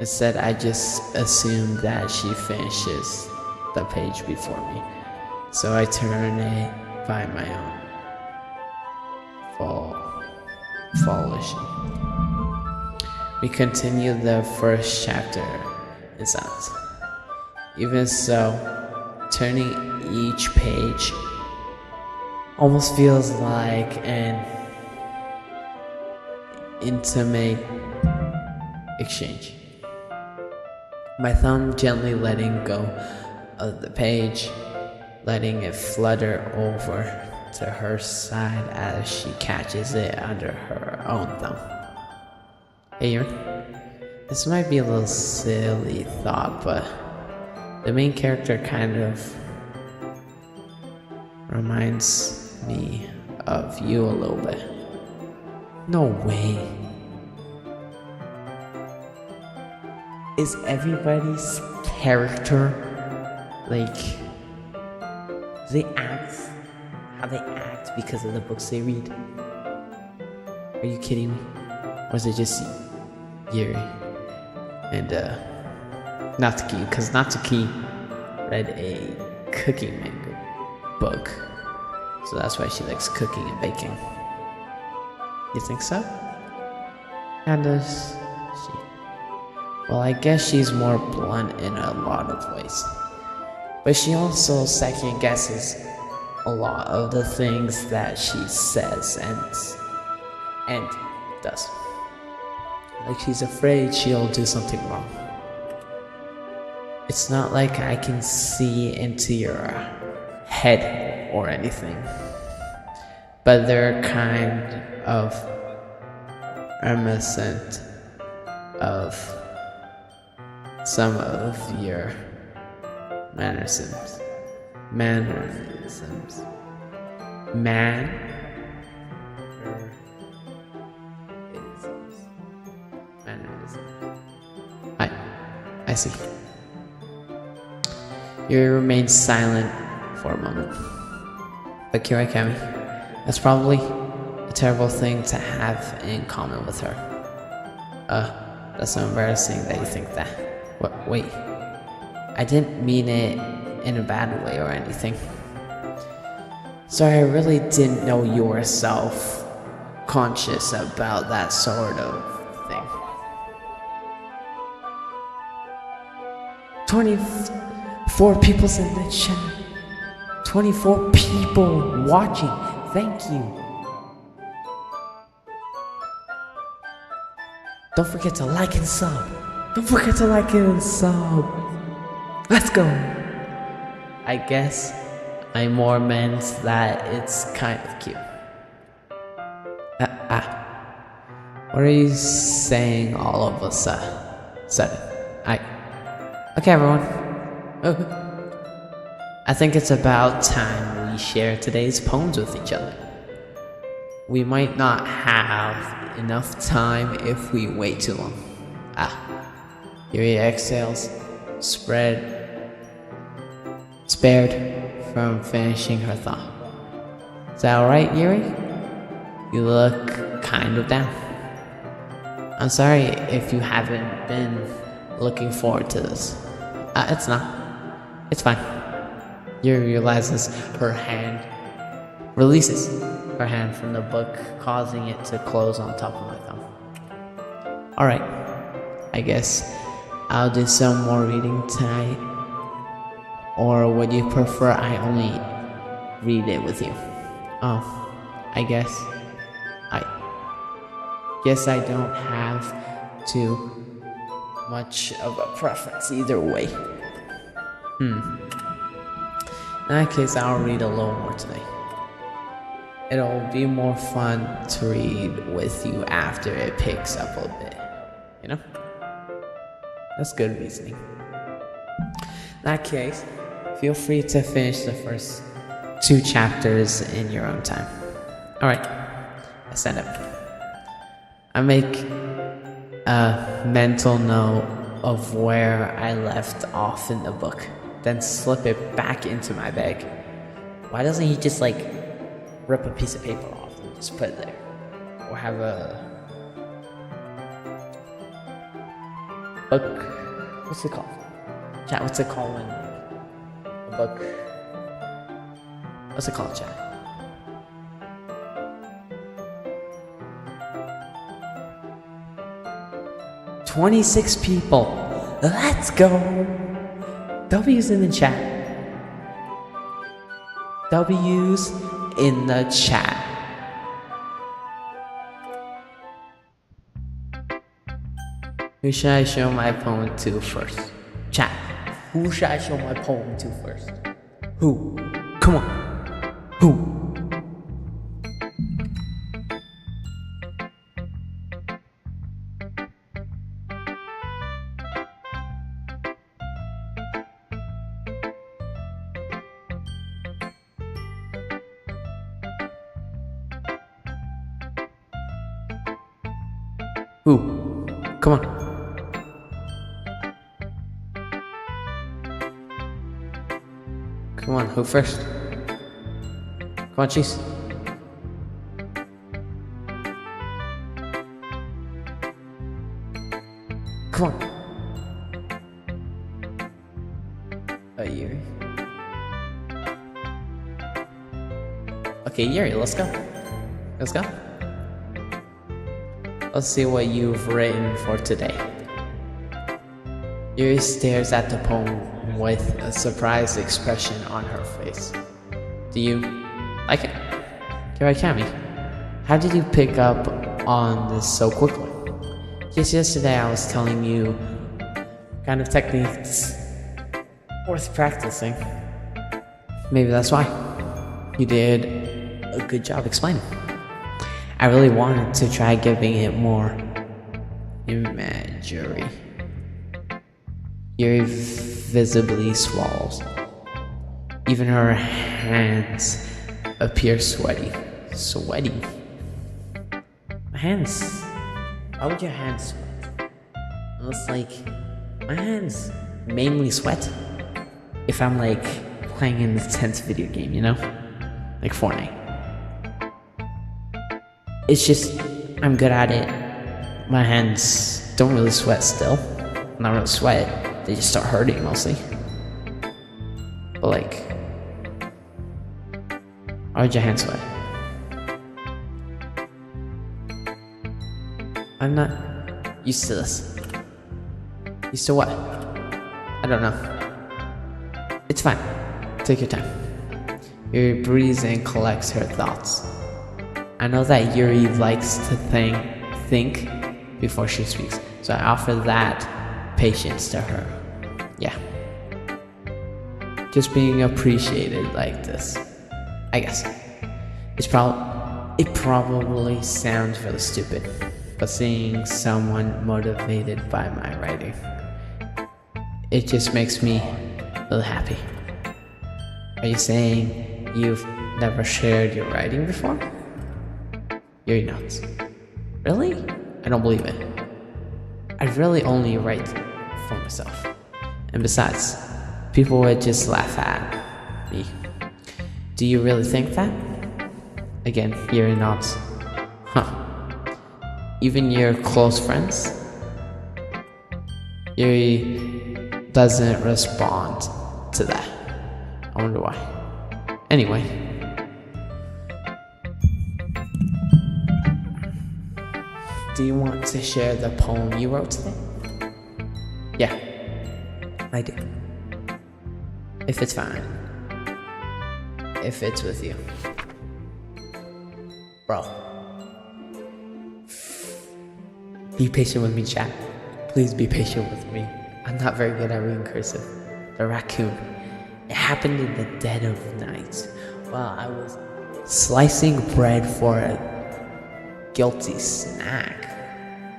Instead, I just assume that she finishes the page before me, so I turn it by my own volition. We continue the first chapter in silence. Even so, turning each page almost feels like an intimate exchange. My thumb gently letting go of the page, letting it flutter over to her side as she catches it under her own thumb. Hey, Yuri. This might be a little silly thought, but the main character kind of reminds me of you a little bit. No way. Is everybody's character like, do they act how they act because of the books they read? Are you kidding me? Or is it just Yuri and Natsuki? Because Natsuki read a cooking manga book, so that's why she likes cooking and baking. You think so? How does she? Well, I guess she's more blunt in a lot of ways. But she also second guesses a lot of the things that she says and does. Like she's afraid she'll do something wrong. It's not like I can see into your head or anything, but they're kind of reminiscent of some of your mannerisms. Mannerisms. I see. Yuri remains silent for a moment. But Kira Kami, that's probably a terrible thing to have in common with her. That's so embarrassing that you think that. What? Wait. I didn't mean it in a bad way or anything. Sorry, I really didn't know you were self-conscious about that sort of thing. 24 people's in the chat. 24 people watching. Thank you. Don't forget to like and sub. Don't forget to like and sub. Let's go. I guess I more meant that it's kind of cute. What are you saying all of a sudden? Okay, everyone. I think it's about time we share today's poems with each other. We might not have enough time if we wait too long. Yuri exhales, spared from finishing her thought. Is that alright, Yuri? You look kind of down. I'm sorry if you haven't been looking forward to this. It's not. It's fine. Yuri releases her hand from the book, causing it to close on top of my thumb. Alright, I guess I'll do some more reading tonight. Or would you prefer I only read it with you? I guess I don't have too much of a preference either way. In that case, I'll read a little more tonight. It'll be more fun to read with you after it picks up a bit. You know? That's good reasoning. In that case, feel free to finish the first 2 chapters in your own time. Alright, I stand up. I make a mental note of where I left off in the book, then slip it back into my bag. Why doesn't he just rip a piece of paper off and just put it there? Or have a book, what's it called? Chat, what's it called when a book, what's it called, chat? "26 people. Let's go." W's in the chat. W's in the chat. Who should I show my poem to first? Chat. Who should I show my poem to first? Who? Come on. Who? Who? Come on. Come on, who first? Come on, Cheese. Come on. Yuri. Okay, Yuri, let's go. Let's go. Let's see what you've written for today. Yuri stares at the poem with a surprised expression on her face. Do you like it? Yuri Kami, how did you pick up on this so quickly? Just yesterday I was telling you kind of techniques worth practicing. Maybe that's why. You did a good job explaining. I really wanted to try giving it more imagery. Yuri visibly swallows. Even her hands appear sweaty. Sweaty? My hands? Why would your hands sweat? It's like, my hands mainly sweat if I'm playing an intense video game, you know? Like Fortnite. It's just, I'm good at it. My hands don't really sweat still. Not really sweat, they just start hurting mostly. But why would your hands sweat? I'm not used to this. Used to what? I don't know. It's fine. Take your time. Yuri breathes and collects her thoughts. I know that Yuri likes to think before she speaks, so I offer that patience to her. Yeah. just being appreciated like this. I guess. It probably sounds really stupid, but seeing someone motivated by my writing, it just makes me really happy. Are you saying you've never shared your writing before? You're nuts. Really? I don't believe it. I really only write for myself. And besides, people would just laugh at me. Do you really think that? Again, you're nuts. Huh. Even your close friends? Yuri doesn't respond to that. I wonder why. Anyway. Do you want to share the poem you wrote today? Yeah, I do. If it's fine. If it's with you. Bro. Be patient with me, chat. Please be patient with me. I'm not very good at reading cursive. The raccoon. It happened in the dead of night while I was slicing bread for a guilty snack.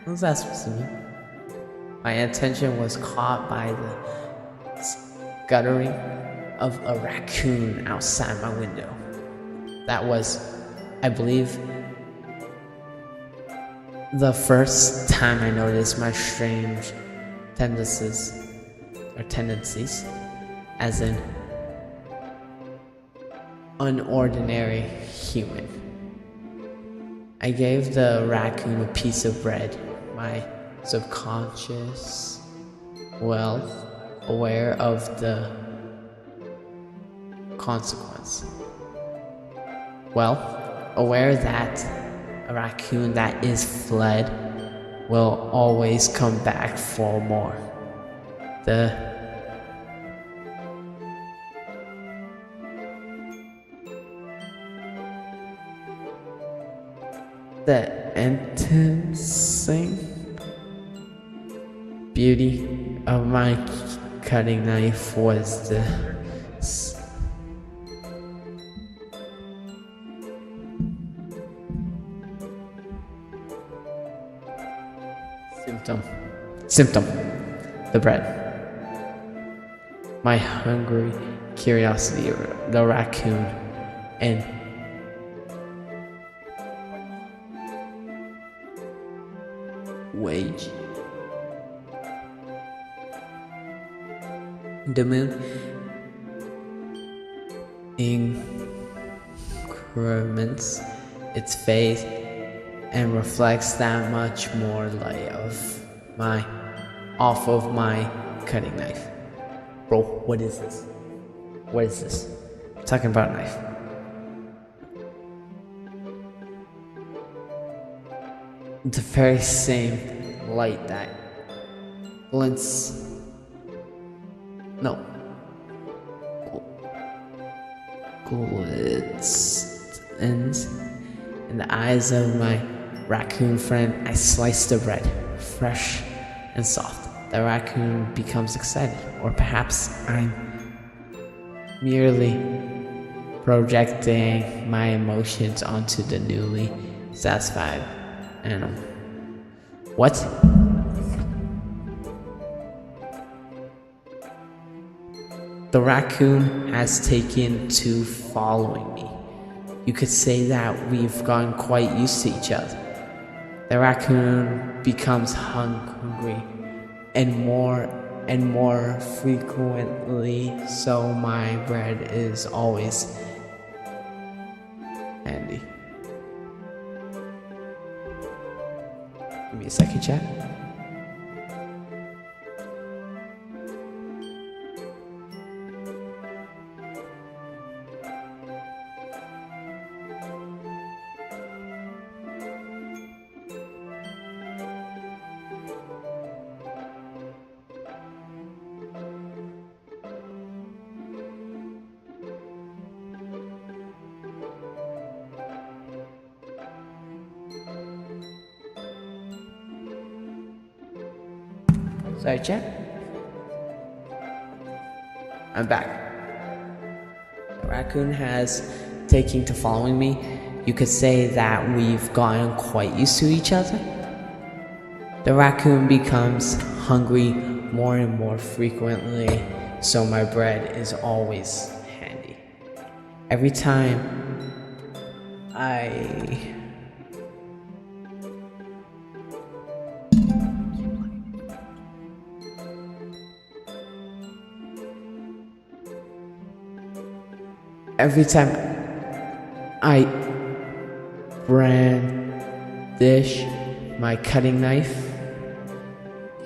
What was that supposed to mean? My attention was caught by the scuttering of a raccoon outside my window. That was, I believe, the first time I noticed my strange tendencies as an unordinary human. I gave the raccoon a piece of bread. My subconscious, aware of the consequence. Aware that a raccoon that is fled will always come back for more. The enticing beauty of my cutting knife was the symptom, the bread. My hungry curiosity, the raccoon, and wage. The moon increments its phase and reflects that much more light off of my cutting knife. Bro, what is this? What is this? I'm talking about a knife. The very same light that glistens in the eyes of my raccoon friend. I slice the bread, fresh and soft. The raccoon becomes excited, or perhaps I'm merely projecting my emotions onto the newly satisfied animal. What? The raccoon has taken to following me. You could say that we've gotten quite used to each other. The raccoon becomes hungry and more frequently, so my bread is always handy. Give me a second, chat. Sorry, chat. I'm back. raccoon has taken to following me, you could say that we've gotten quite used to each other. The raccoon becomes hungry more and more frequently, so my bread is always handy. Every time I brandish my cutting knife,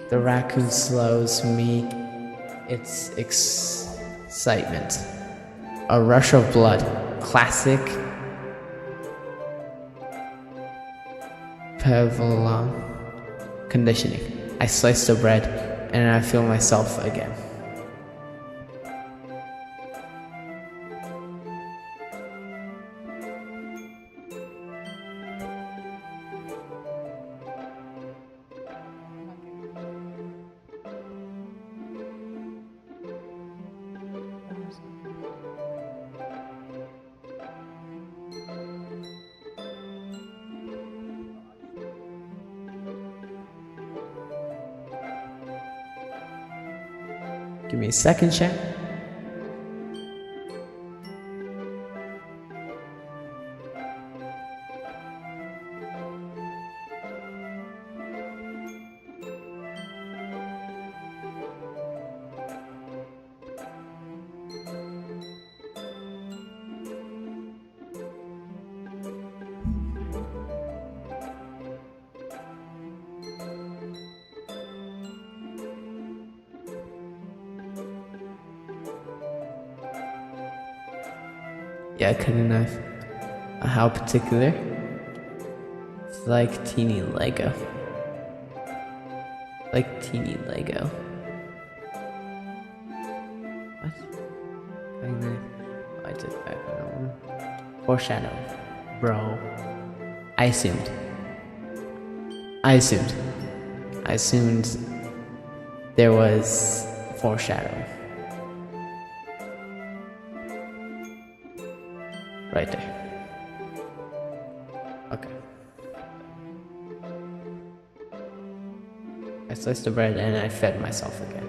the raccoon slows me. Its excitement. A rush of blood. Classic Pavlov conditioning. I slice the bread and I feel myself again. Give me a second, chat. Yeah, cutting knife. How particular? It's like teeny Lego. Like teeny Lego. What? Cutting knife. Oh, I took back on that one. Foreshadow. Bro. I assumed there was foreshadowing. Right there. Okay. I sliced the bread and I fed myself again.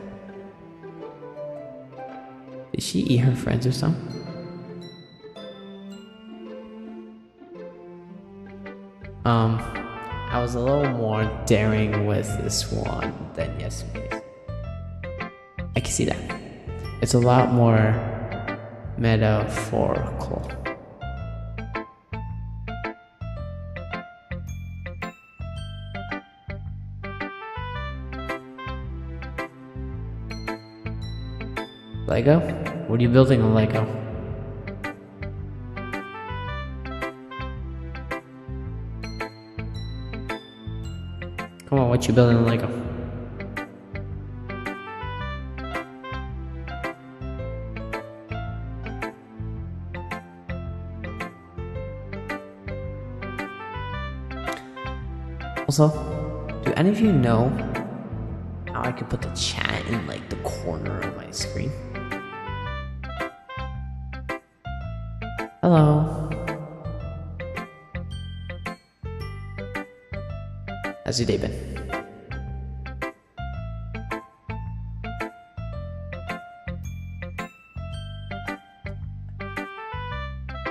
Did she eat her friends or something? I was a little more daring with this one than yesterday's. I can see that. It's a lot more metaphorical. Lego? What are you building on Lego? Come on, what you building on Lego? Also, do any of you know how I could put the chat in like the corner of my screen? Hello. How's your day been?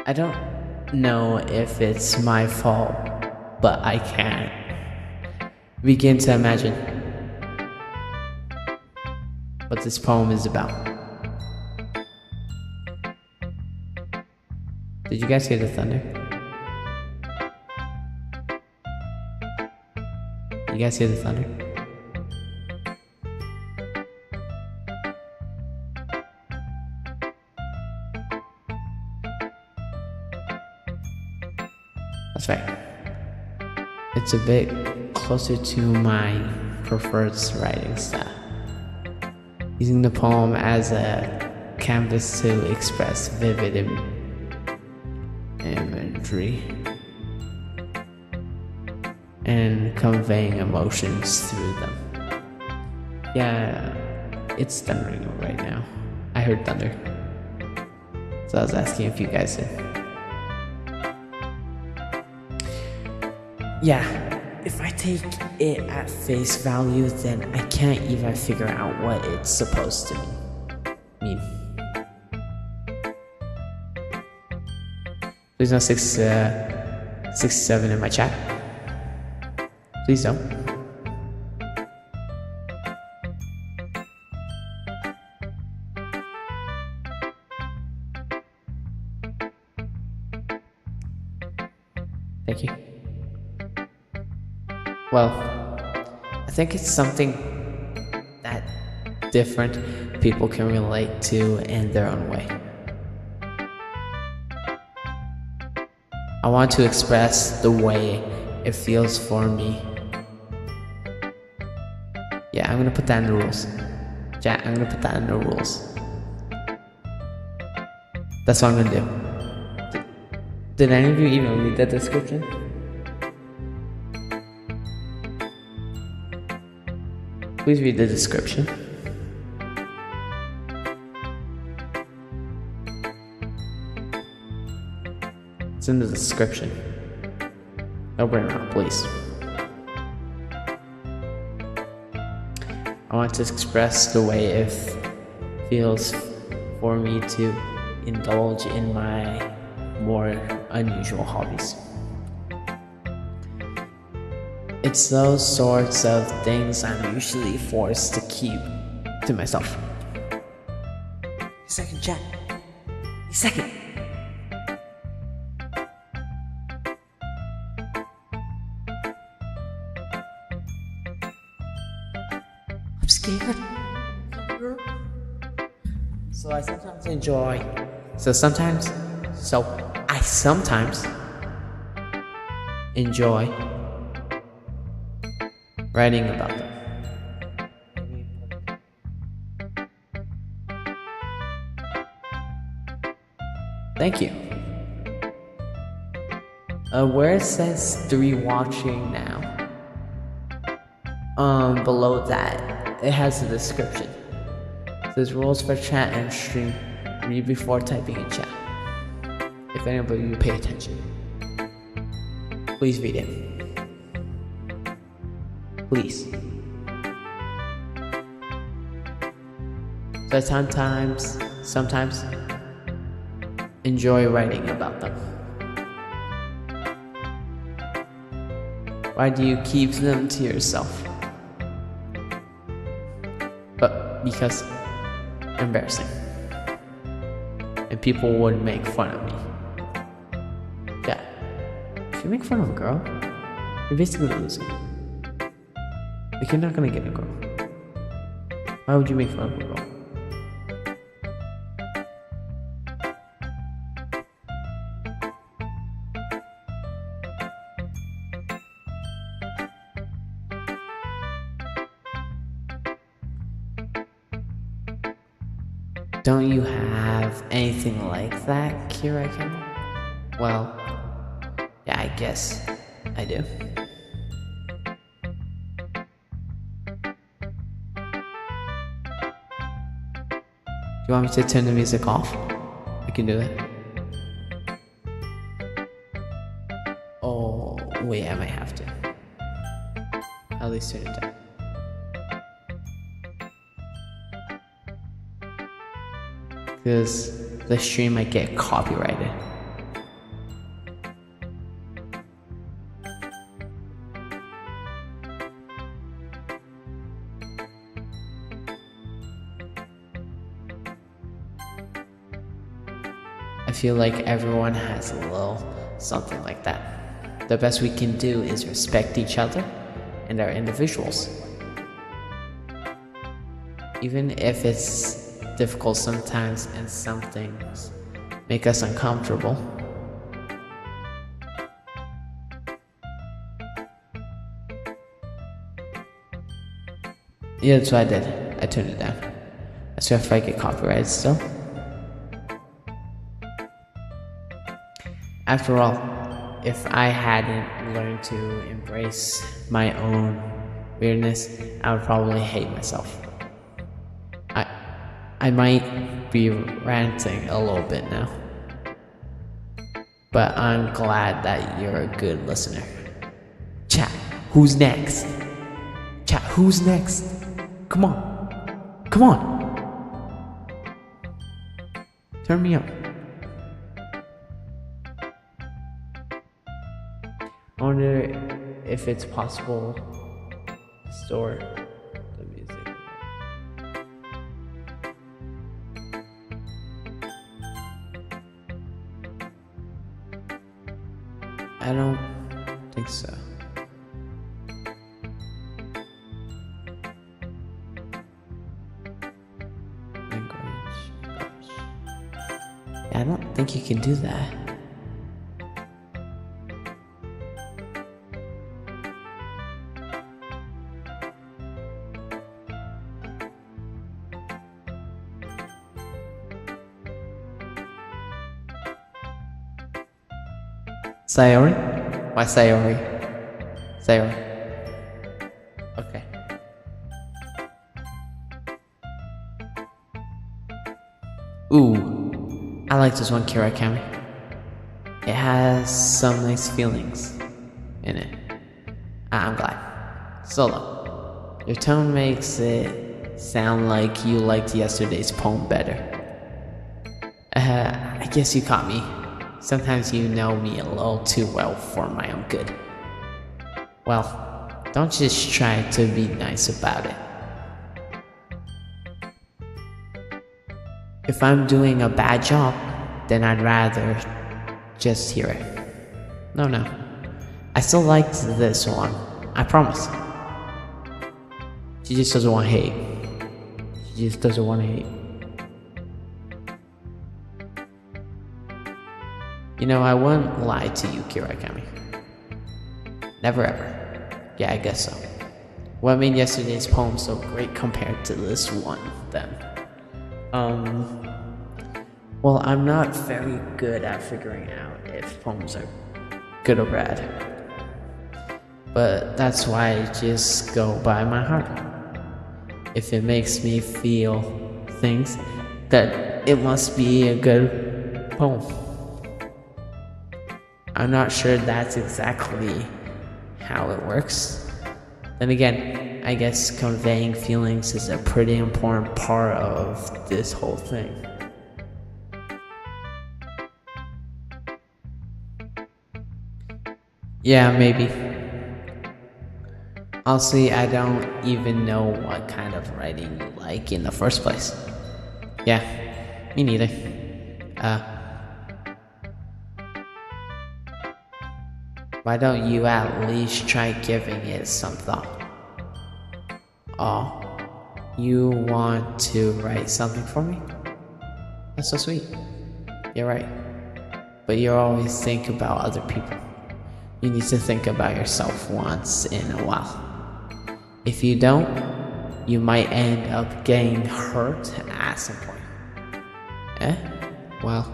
I don't know if it's my fault, but I can't begin to imagine what this poem is about. Did you guys hear the thunder? You guys hear the thunder? That's right. It's a bit closer to my preferred writing style. Using the poem as a canvas to express vivid imagery and conveying emotions through them. Yeah, it's thundering right now. I heard thunder. So I was asking if you guys did. Yeah, if I take it at face value, then I can't even figure out what it's supposed to mean. Please no 67 in my chat. Please don't. Thank you. Well, I think it's something that different people can relate to in their own way. I want to express the way it feels for me. Yeah, I'm gonna put that in the rules. Chat, I'm gonna put that in the rules. That's what I'm gonna do. Did any of you even read the description? Please read the description. It's in the description. Don't bring it up, please. I want to express the way it feels for me to indulge in my more unusual hobbies. It's those sorts of things I'm usually forced to keep to myself. A second, chat. A second. I'm scared. So I sometimes enjoy. I sometimes enjoy writing about them. Thank you. Where it says 3 watching now, below that, it has a description. It says rules for chat and stream. Read before typing in chat. If anybody you pay attention, please read it. Please. So I sometimes enjoy writing about them. Why do you keep them to yourself? But because embarrassing. And people would make fun of me. Yeah. If you make fun of a girl, you're basically losing. Like, you're not gonna get a girl. Why would you make fun of a girl? Don't you have anything like that, Kira? Well, yeah, I guess I do. Do you want me to turn the music off? I can do that. Oh, wait, I might have to. At least turn it down. Because the stream might get copyrighted. I feel like everyone has a little something like that. The best we can do is respect each other and our individuals. Even if it's difficult sometimes and some things make us uncomfortable. Yeah, that's what I did. I turned it down. So if I get copyrighted still. After all, if I hadn't learned to embrace my own weirdness, I would probably hate myself. I I might be ranting a little bit now, but I'm glad that you're a good listener. Chat, who's next? Chat, who's next? Come on. Come on. Turn me up. I wonder if it's possible to store the music. I don't think so. Language. I don't think you can do that. Sayori? Why Sayori? Sayori. Okay. Ooh, I like this one, Kirakami. It has some nice feelings in it. I'm glad. Solo. Your tone makes it sound like you liked yesterday's poem better. I guess you caught me. Sometimes you know me a little too well for my own good. Well, don't just try to be nice about it. If I'm doing a bad job, then I'd rather just hear it. No. I still liked this one. I promise. She just doesn't want to hate. She just doesn't want to hate. You know, I wouldn't lie to you, Kirakami. Never ever. Yeah, I guess so. What made yesterday's poem so great compared to this one, then? Well, I'm not very good at figuring out if poems are good or bad. But that's why I just go by my heart. If it makes me feel things, then it must be a good poem. I'm not sure that's exactly how it works. Then again, I guess conveying feelings is a pretty important part of this whole thing. Yeah, maybe. Honestly, I don't even know what kind of writing you like in the first place. Yeah, me neither. Why don't you at least try giving it some thought? Oh, you want to write something for me? That's so sweet. You're right. But you always think about other people. You need to think about yourself once in a while. If you don't, you might end up getting hurt at some point. Well,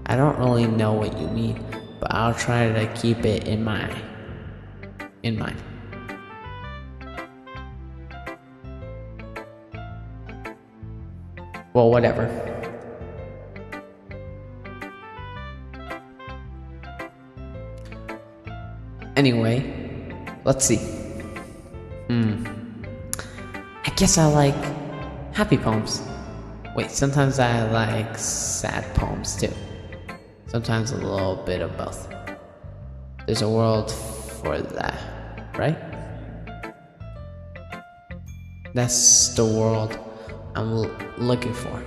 I don't really know what you mean, but I'll try to keep it in mind. Well, whatever. Anyway, let's see. I guess I like happy poems. Wait, sometimes I like sad poems too. Sometimes a little bit of both. There's a world for that, right? That's the world I'm looking for.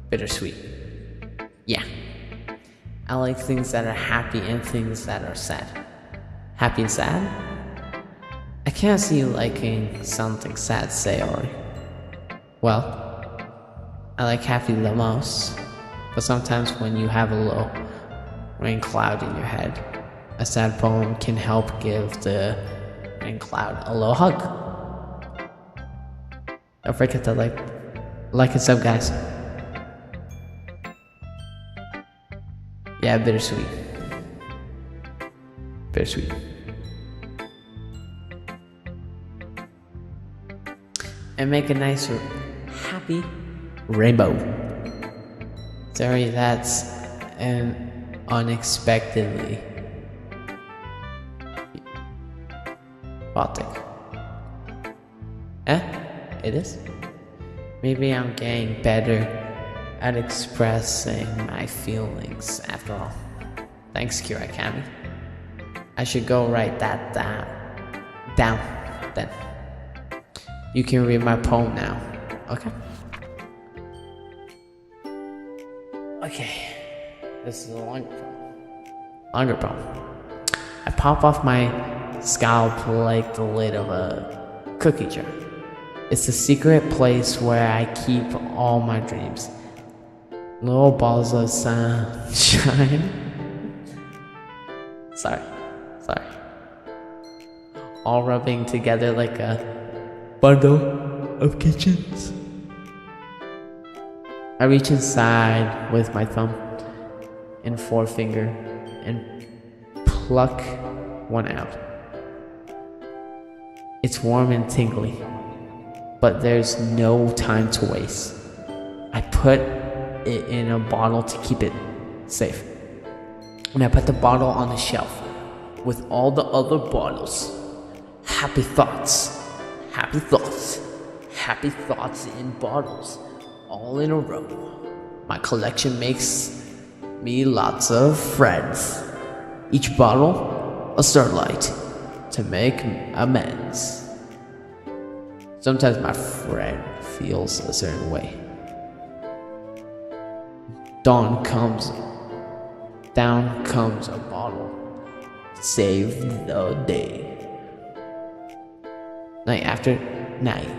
Bittersweet. Yeah. I like things that are happy and things that are sad. Happy and sad? I can't see you liking something sad, Sayori. Well, I like happy the most, but sometimes when you have a little rain cloud in your head, a sad poem can help give the rain cloud a little hug. Don't forget to like and sub, guys. Yeah, bittersweet. Bittersweet. And make a nice, happy rainbow. Sorry, that's an unexpectedly Baltic. It is? Maybe I'm getting better at expressing my feelings after all. Thanks, Kirakami. I should go write that down. Then. You can read my poem now, okay? Okay, this is a longer poem. I pop off my scalp like the lid of a cookie jar. It's the secret place where I keep all my dreams. Little balls of sunshine. Sorry. All rubbing together like a bundle of kitchens. I reach inside with my thumb and forefinger and pluck one out. It's warm and tingly, but there's no time to waste. I put it in a bottle to keep it safe. And I put the bottle on the shelf with all the other bottles. Happy thoughts in bottles, all in a row. My collection makes me lots of friends. Each bottle a starlight to make amends. Sometimes my friend feels a certain way. Down comes a bottle. Save the day. Night after night,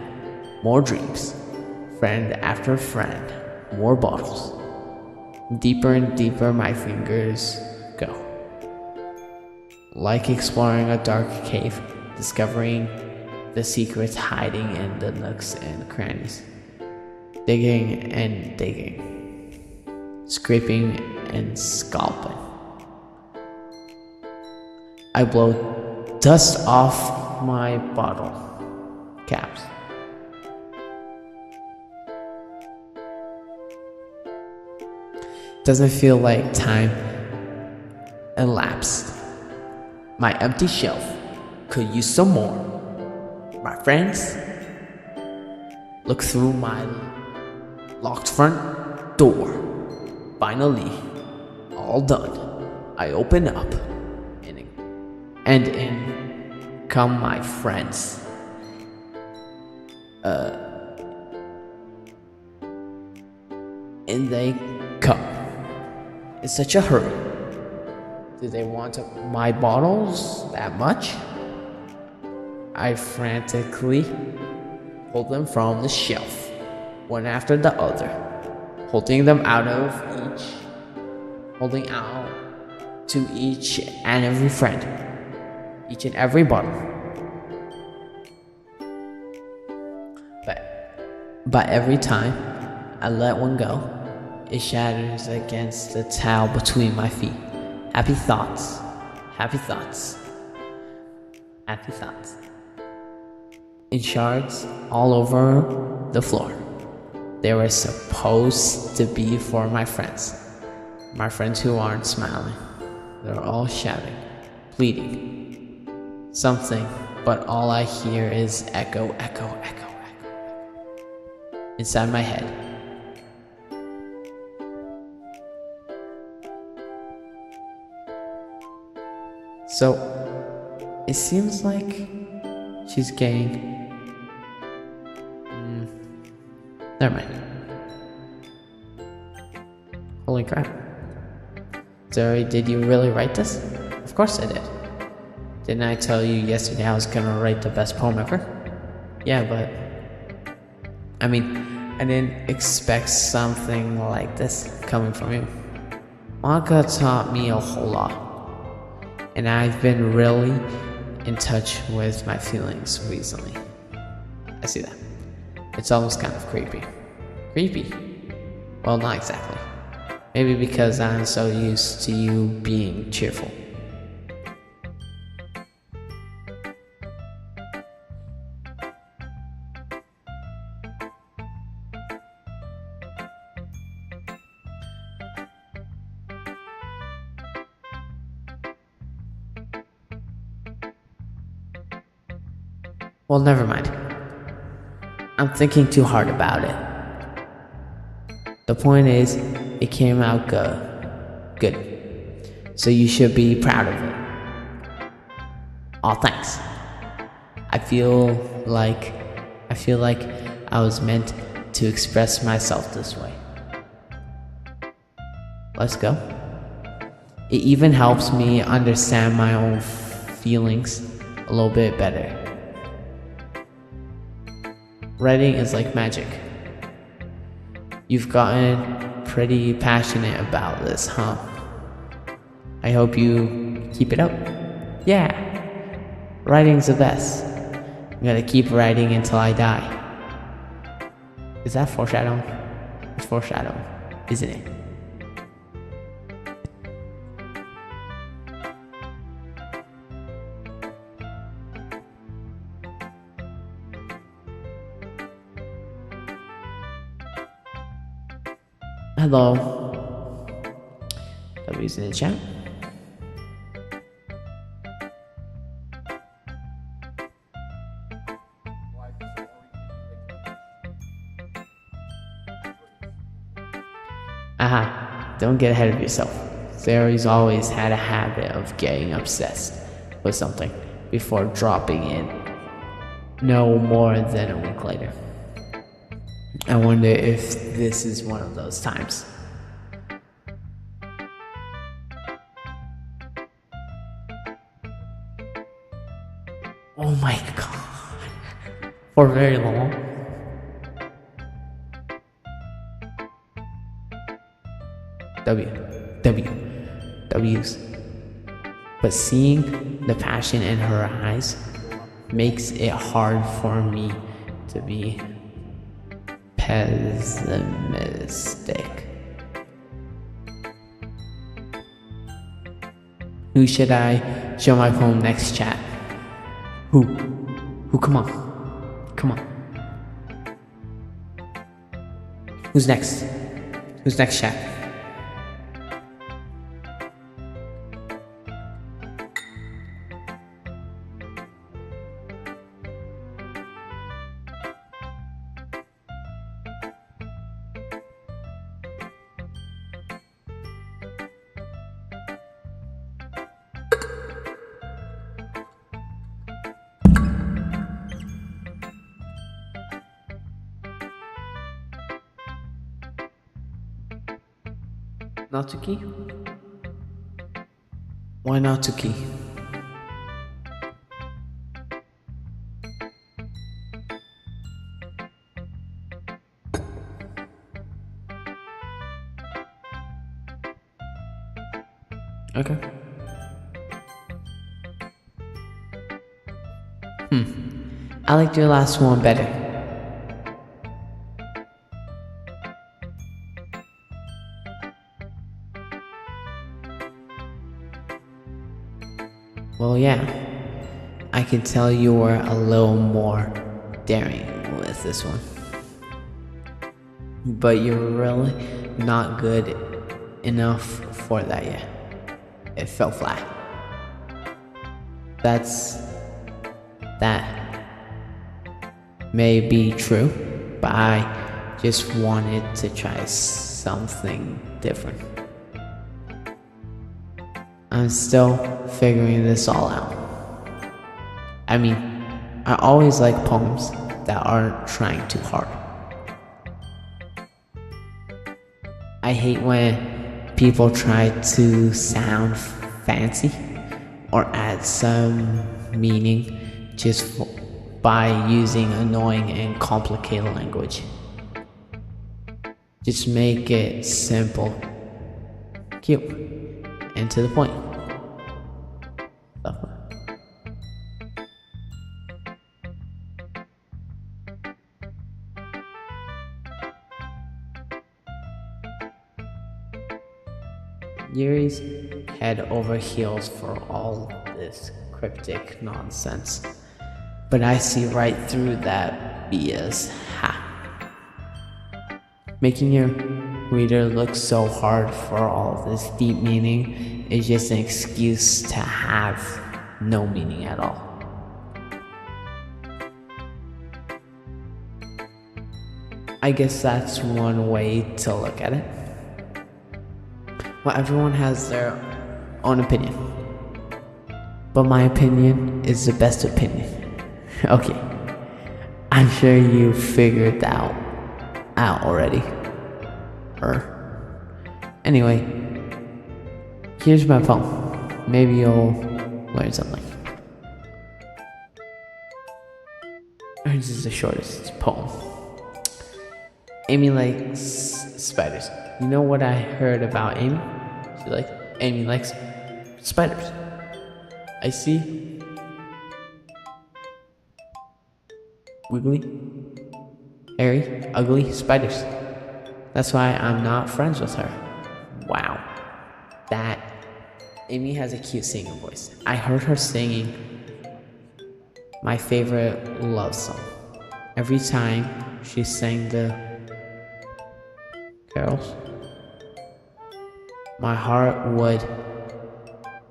more dreams. Friend after friend, more bottles. Deeper and deeper my fingers go. Like exploring a dark cave, discovering the secrets hiding in the nooks and crannies. Digging and digging. Scraping and scalping. I blow dust off my bottle caps. Doesn't feel like time elapsed. My empty shelf could use some more. My friends look through my locked front door. Finally, all done. I open up and in come my friends. And they come in such a hurry. Do they want my bottles that much? I frantically pull them from the shelf, one after the other, holding out to each and every friend, each and every bottle. But every time I let one go, it shatters against the towel between my feet. Happy thoughts. In shards all over the floor. They were supposed to be for my friends who aren't smiling. They're all shouting, pleading, something, but all I hear is echo inside my head. So, it seems like she's getting... Never mind. Holy crap. Zoe, did you really write this? Of course I did. Didn't I tell you yesterday I was gonna write the best poem ever? Yeah, but... I didn't expect something like this coming from you. Manga taught me a whole lot. And I've been really in touch with my feelings recently. I see that. It's almost kind of creepy. Creepy? Well, not exactly. Maybe because I'm so used to you being cheerful. Well, never mind. I'm thinking too hard about it. The point is, it came out good. So you should be proud of it. Aw, thanks. I feel like I was meant to express myself this way. Let's go. It even helps me understand my own feelings a little bit better. Writing is like magic. You've gotten pretty passionate about this, huh? I hope you keep it up. Yeah, writing's the best. I'm gonna keep writing until I die. Is that foreshadowing? It's foreshadowing, isn't it? Hello. W's in the chat. Aha, don't get ahead of yourself. Fairies always had a habit of getting obsessed with something before dropping it no more than a week later. I wonder if this is one of those times. Oh my god. For very long. W's. But seeing the passion in her eyes makes it hard for me to be pessimistic. Who should I show my poem next, chat? Who? Come on. Come on. Who's next? Who's next, chat? Natsuki? Why Natsuki? Okay. I liked your last one better. Well, yeah, I can tell you were a little more daring with this one. But you're really not good enough for that yet. It fell flat. That may be true, but I just wanted to try something different. I'm still figuring this all out. I mean, I always like poems that aren't trying too hard. I hate when people try to sound fancy or add some meaning just by using annoying and complicated language. Just make it simple, cute, and to the point. Yuri's head over heels for all this cryptic nonsense. But I see right through that BS. Ha! Making your reader look so hard for all this deep meaning is just an excuse to have no meaning at all. I guess that's one way to look at it. Well, everyone has their own opinion. But my opinion is the best opinion. Okay. I'm sure you figured that out already. Anyway, here's my poem. Maybe you'll learn something. This is the shortest poem. Amy likes spiders. You know what I heard about Amy? Amy likes spiders. I see wiggly, hairy, ugly spiders. That's why I'm not friends with her. Wow. Amy has a cute singing voice. I heard her singing my favorite love song. Every time she sang the carols, my heart would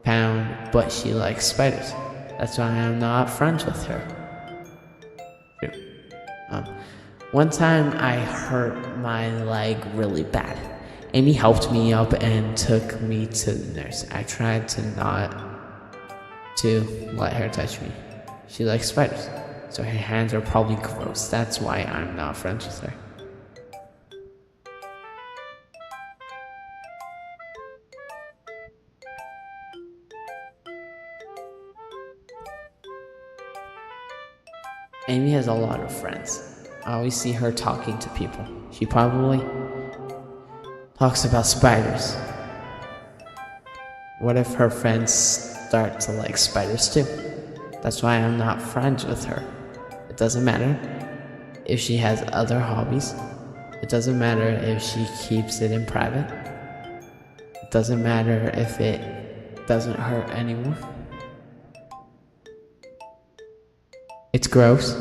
pound, but she likes spiders. That's why I'm not friends with her. One time I hurt my leg really bad. Amy helped me up and took me to the nurse. I tried to not to let her touch me. She likes spiders, so her hands are probably gross. That's why I'm not friends with her. Amy has a lot of friends. I always see her talking to people. She probably talks about spiders. What if her friends start to like spiders too? That's why I'm not friends with her. It doesn't matter if she has other hobbies. It doesn't matter if she keeps it in private. It doesn't matter if it doesn't hurt anyone. It's gross.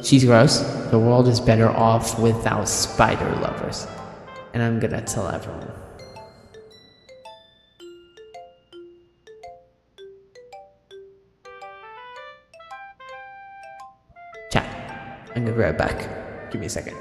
She's gross. The world is better off without spider lovers. And I'm gonna tell everyone. Chat. I'm gonna be right back. Give me a second.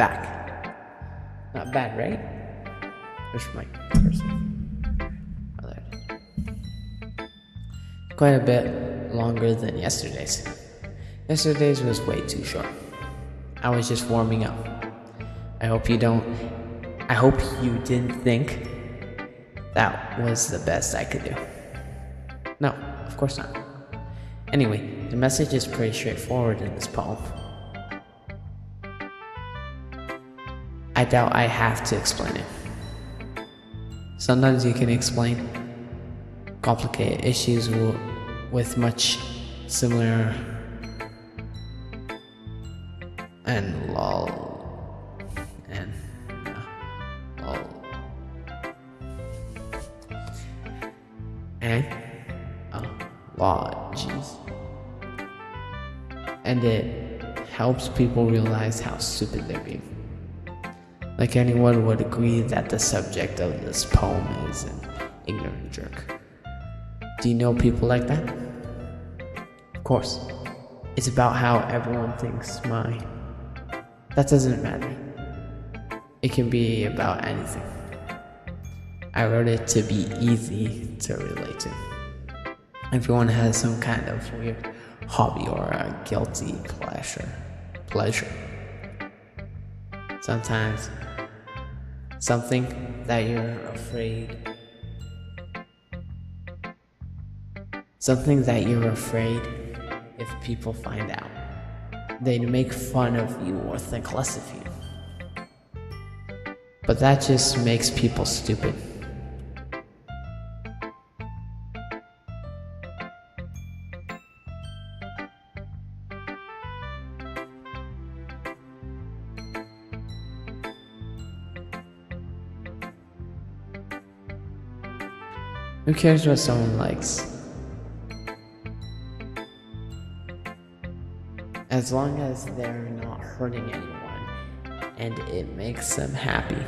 back. Not bad, right? Where's my person? Oh, there it is. Quite a bit longer than yesterday's. Yesterday's was way too short. I was just warming up. I hope you didn't think that was the best I could do. No, of course not. Anyway, the message is pretty straightforward in this poem. I doubt I have to explain it. Sometimes you can explain complicated issues with much similar and lol and lol and jeez, and it helps people realize how stupid they're being. Like anyone would agree that the subject of this poem is an ignorant jerk. Do you know people like that? Of course. It's about how everyone thinks that doesn't matter. It can be about anything. I wrote it to be easy to relate to. Everyone has some kind of weird hobby or a guilty pleasure. Sometimes something that you're afraid if people find out, they'd make fun of you or think less of you. But that just makes people stupid. Who cares what someone likes? As long as they're not hurting anyone and it makes them happy.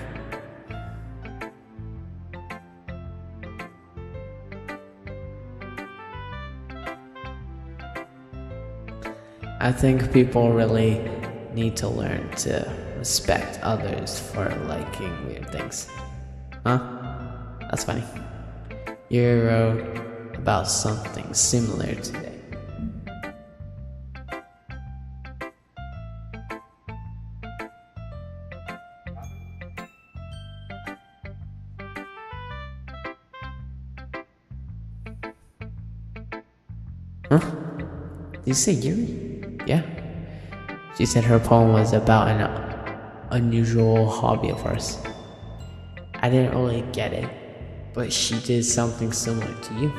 I think people really need to learn to respect others for liking weird things. Huh? That's funny. You wrote about something similar today. Huh? Did you say Yuri? Yeah. She said her poem was about an unusual hobby of hers. I didn't really get it, but she did something similar to you.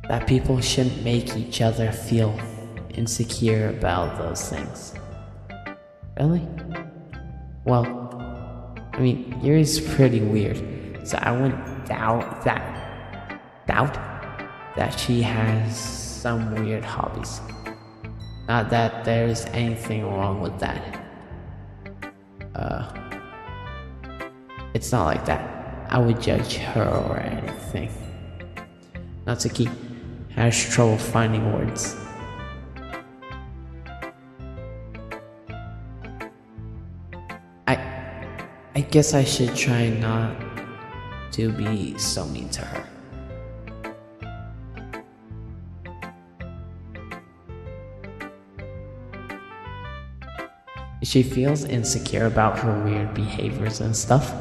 That people shouldn't make each other feel insecure about those things. Really? Well, I mean, Yuri's pretty weird, so I wouldn't doubt that she has some weird hobbies. Not that there's anything wrong with that. It's not like that. I would judge her or anything. Natsuki has trouble finding words. I guess I should try not to be so mean to her. She feels insecure about her weird behaviors and stuff.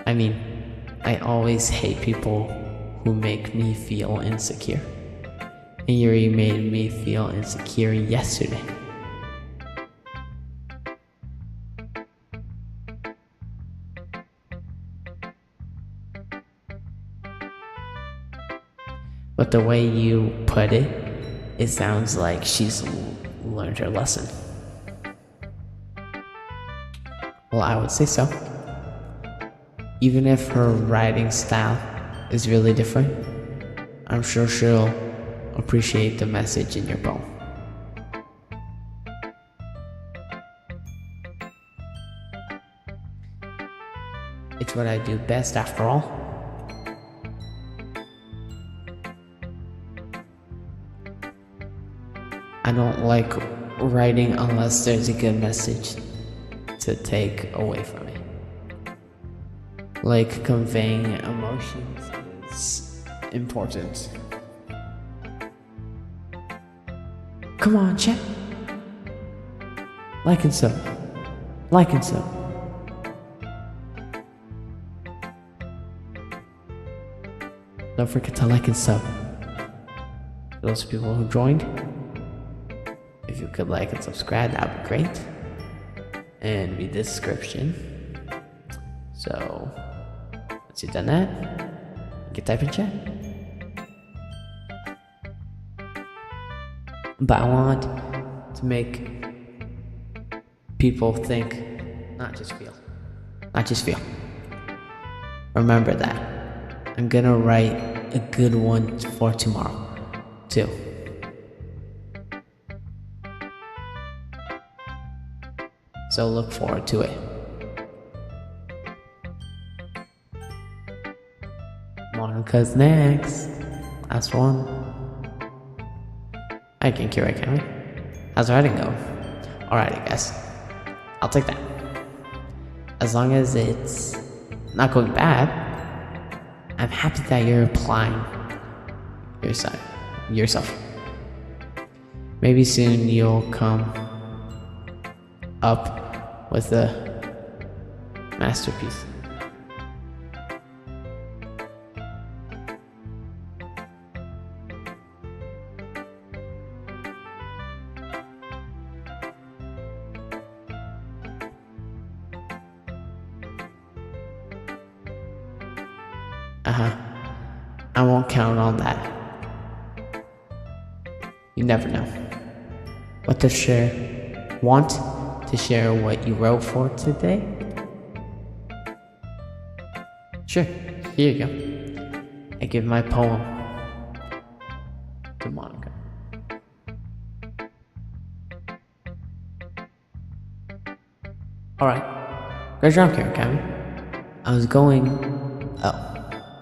I mean, I always hate people who make me feel insecure. And Yuri made me feel insecure yesterday. But the way you put it, it sounds like she's learned her lesson. Well, I would say so. Even if her writing style is really different, I'm sure she'll appreciate the message in your poem. It's what I do best after all. I don't like writing unless there's a good message to take away from it. Like conveying emotions is important. Come on, chat. Like and sub. Like and sub. Don't forget to like and sub. Those people who joined, if you could like and subscribe, that would be great. And read the description. So, once you've done that, you can type in chat. But I want to make people think, not just feel. Not just feel. Remember that. I'm gonna write a good one for tomorrow, too. So look forward to it. Monica's next. Last one. I can cure it, can we? How's the writing go? Alright, I guess. I'll take that. As long as it's not going bad, I'm happy that you're applying yourself. Maybe soon you'll come up with a masterpiece. I won't count on that. You never know. Want to share what you wrote for today? Sure, here you go. I give my poem to Monica. Alright, great job, Karen Cammy. I was going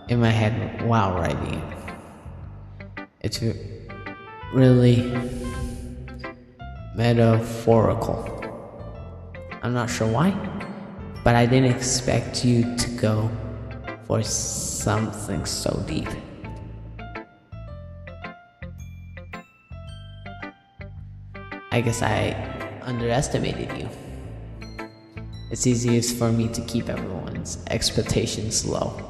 in my head while writing it. It's really metaphorical. I'm not sure why, but I didn't expect you to go for something so deep. I guess I underestimated you. It's easiest for me to keep everyone's expectations low.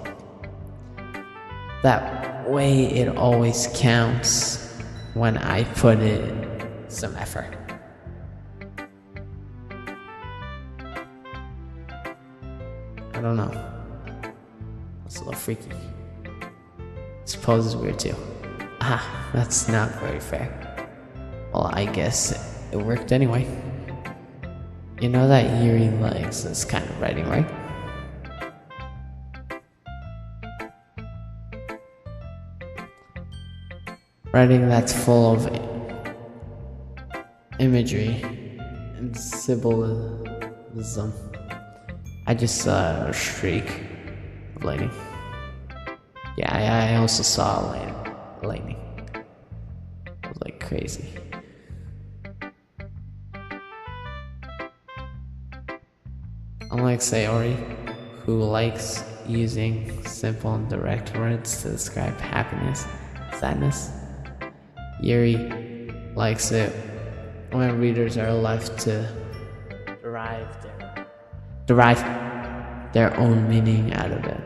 That way it always counts when I put in some effort. I don't know. It's a little freaky. This pose is weird too. That's not very fair. Well, I guess it worked anyway. You know that Yuri likes this kind of writing, right? Writing that's full of imagery and symbolism. I just saw a streak of lightning. Yeah, I also saw lightning. It was like crazy. Unlike Sayori, who likes using simple and direct words to describe happiness, sadness, Yuri likes it when readers are left to derive their own meaning out of it.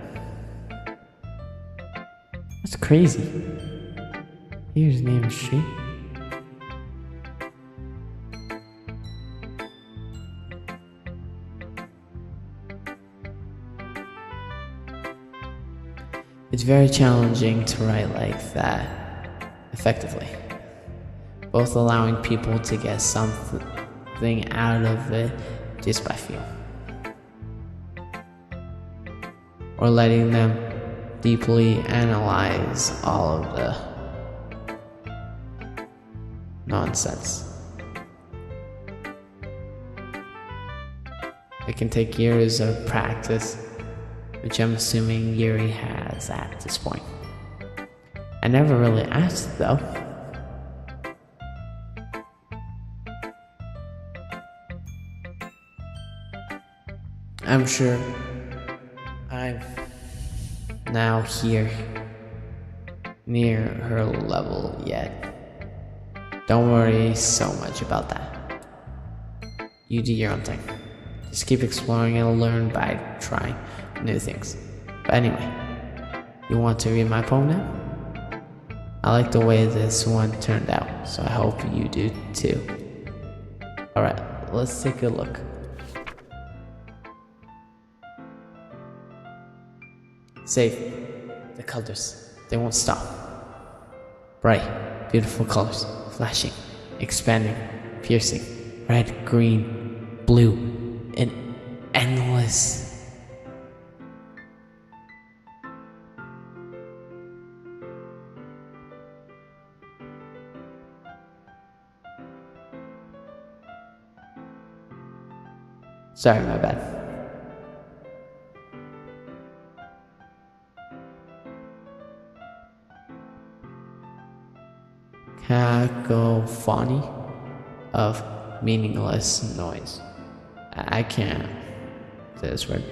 That's crazy. Here's name of street. It's very challenging to write like that effectively, both allowing people to get something out of it just by feel, or letting them deeply analyze all of the nonsense. It can take years of practice, which I'm assuming Yuri has at this point. I never really asked though. I'm sure I'm now here near her level yet. Don't worry so much about that. You do your own thing. Just keep exploring and learn by trying new things. But anyway, you want to read my poem now? I like the way this one turned out, so I hope you do too. Alright, let's take a look. Safe. The colors, they won't stop. Bright, beautiful colors, flashing, expanding, piercing, red, green, blue, and endless. Sorry, my bad. Cacophony of meaningless noise. I can't say this word.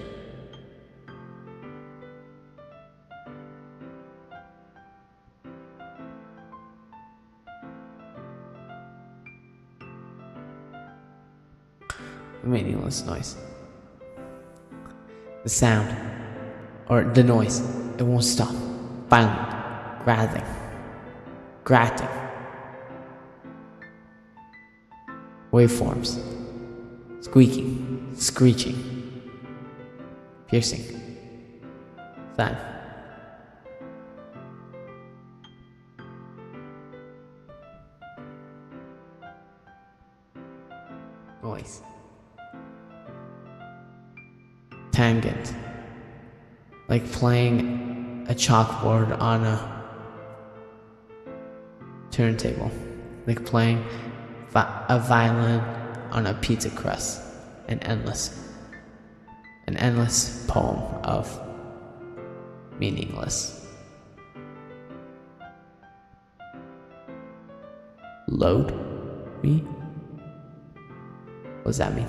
Meaningless noise. The sound, or the noise, it won't stop. Violent, gratting, waveforms, squeaking, screeching, piercing, sound. Noise. Tangent, like playing a chalkboard on a turntable, like playing a violin on a pizza crust. An endless poem of meaningless. Load me? What does that mean?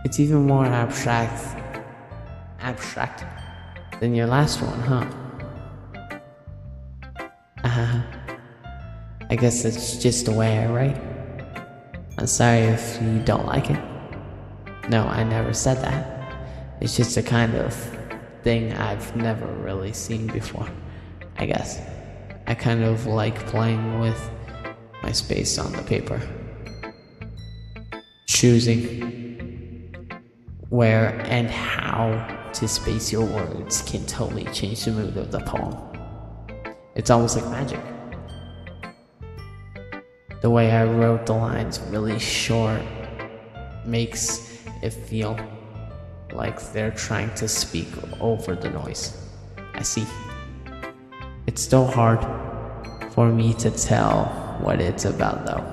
It's even more abstract than your last one, huh? I guess it's just the way I write. I'm sorry if you don't like it. No, I never said that. It's just a kind of thing I've never really seen before, I guess. I kind of like playing with my space on the paper. Choosing where and how to space your words can totally change the mood of the poem. It's almost like magic. The way I wrote the lines really short makes it feel like they're trying to speak over the noise. I see. It's still hard for me to tell what it's about though.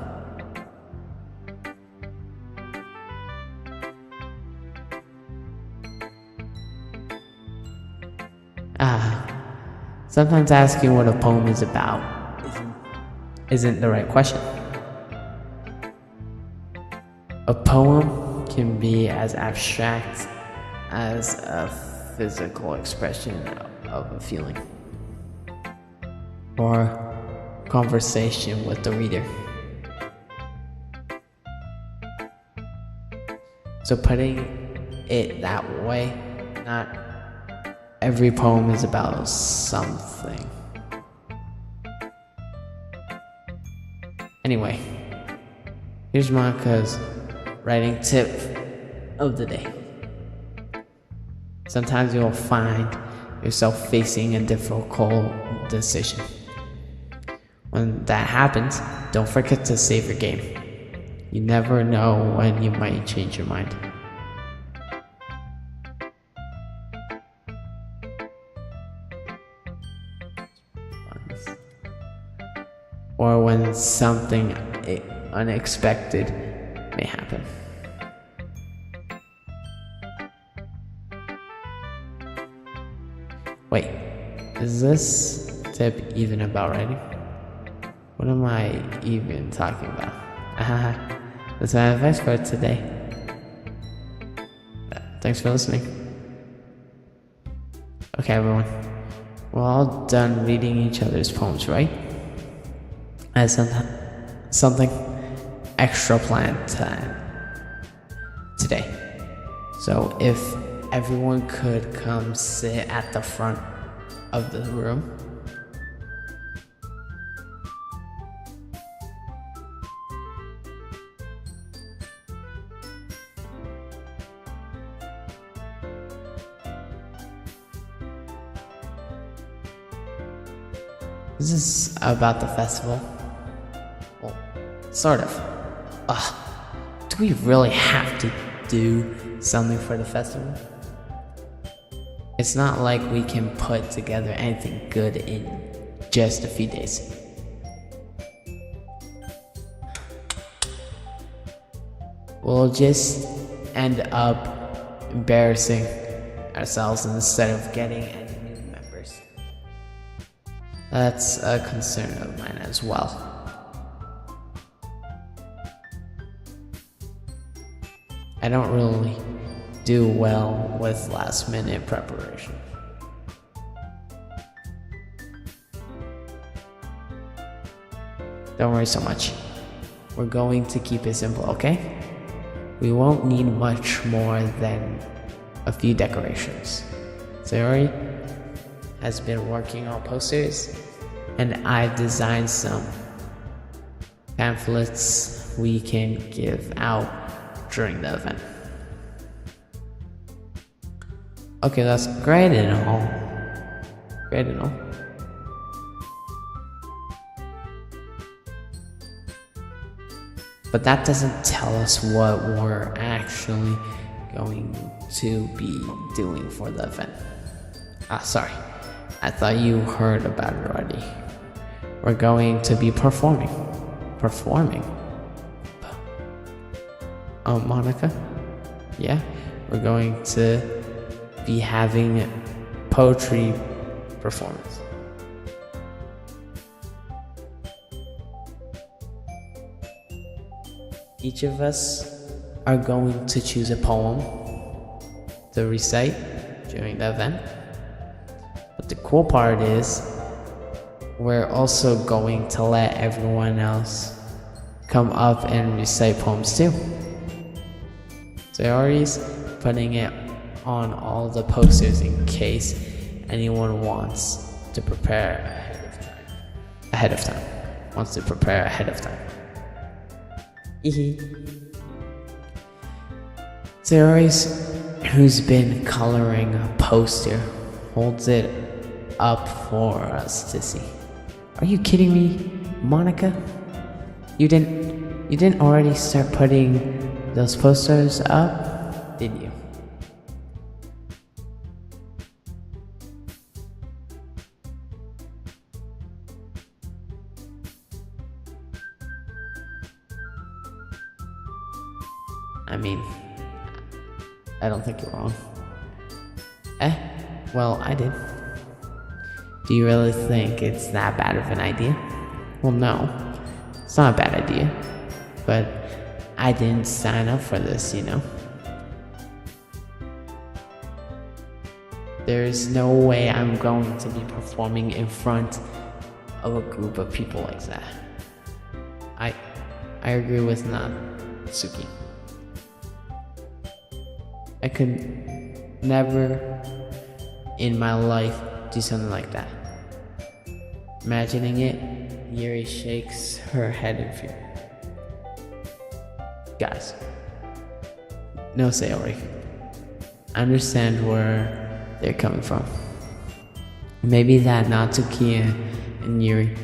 Sometimes asking what a poem is about isn't the right question. A poem can be as abstract as a physical expression of a feeling or conversation with the reader. So putting it that way, not every poem is about something. Anyway, here's Monica's writing tip of the day. Sometimes you'll find yourself facing a difficult decision. When that happens, don't forget to save your game. You never know when you might change your mind. Or when something unexpected may happen. Wait, Is this tip even about writing? What am I even talking about? That's my advice for today. Thanks for listening. Okay, everyone. We're all done reading each other's poems, right? I have something extra planned today. So if everyone could come sit at the front of the room. This is about the festival. Well, sort of. Do we really have to do something for the festival? It's not like we can put together anything good in just a few days. We'll just end up embarrassing ourselves instead of getting any new members. That's a concern of mine as well. I don't really do well with last-minute preparation. Don't worry so much. We're going to keep it simple, okay? We won't need much more than a few decorations. Sayori has been working on posters, and I've designed some pamphlets we can give out during the event. Okay, that's great and all. But that doesn't tell us what we're actually going to be doing for the event. Sorry. I thought you heard about it already. We're going to be performing. Monica? Yeah? We're going to be having poetry performance. Each of us are going to choose a poem to recite during the event. But the cool part is, we're also going to let everyone else come up and recite poems too. Sayori's putting it on all the posters in case anyone wants to prepare ahead of time. Sayori's, who's been coloring a poster, holds it up for us to see. Are you kidding me, Monica? You didn't already start putting those posters up, did you? I mean, I don't think you're wrong. Well, I did. Do you really think it's that bad of an idea? Well, no, it's not a bad idea, but I didn't sign up for this, you know? There's no way I'm going to be performing in front of a group of people like that. I agree with Natsuki. I could never in my life do something like that. Imagining it, Yuri shakes her head in fear. Guys, no Sayori. I understand where they're coming from. Maybe that Natsuki and Yuri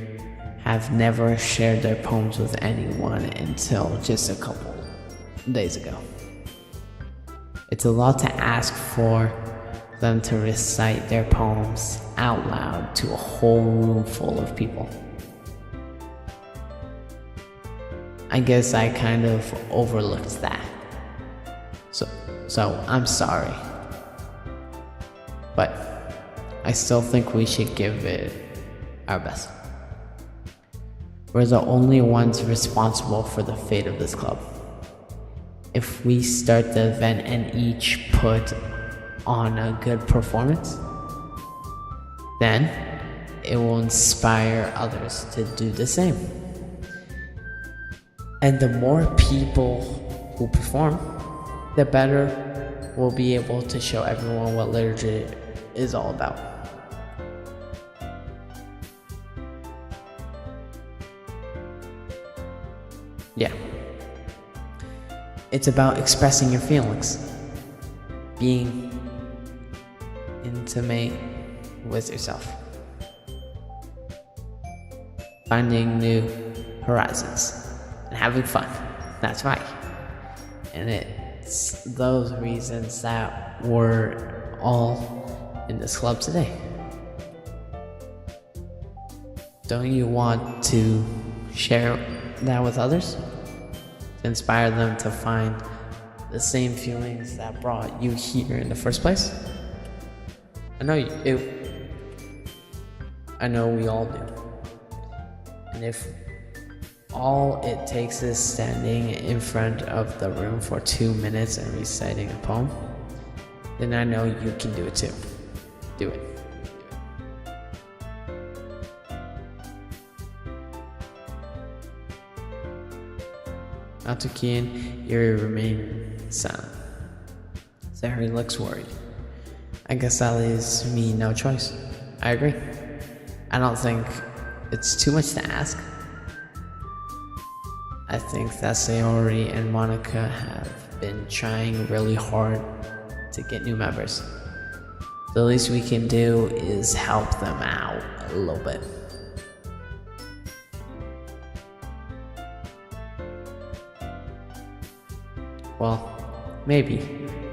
have never shared their poems with anyone until just a couple days ago. It's a lot to ask for them to recite their poems out loud to a whole room full of people. I guess I kind of overlooked that. So I'm sorry. But I still think we should give it our best. We're the only ones responsible for the fate of this club. If we start the event and each put on a good performance, then it will inspire others to do the same. And the more people who perform, the better we'll be able to show everyone what literature is all about. Yeah. It's about expressing your feelings, being intimate with yourself, finding new horizons, and having fun. That's right. And it's those reasons that we're all in this club today. Don't you want to share that with others? To inspire them to find the same feelings that brought you here in the first place? I know we all do. And if all it takes is standing in front of the room for 2 minutes and reciting a poem, then I know you can do it too. Do it. Natsuki and Yuri remain silent. Zahari looks worried. I guess that leaves me no choice. I agree. I don't think it's too much to ask. I think that Sayori and Monica have been trying really hard to get new members. The least we can do is help them out a little bit. Well, maybe,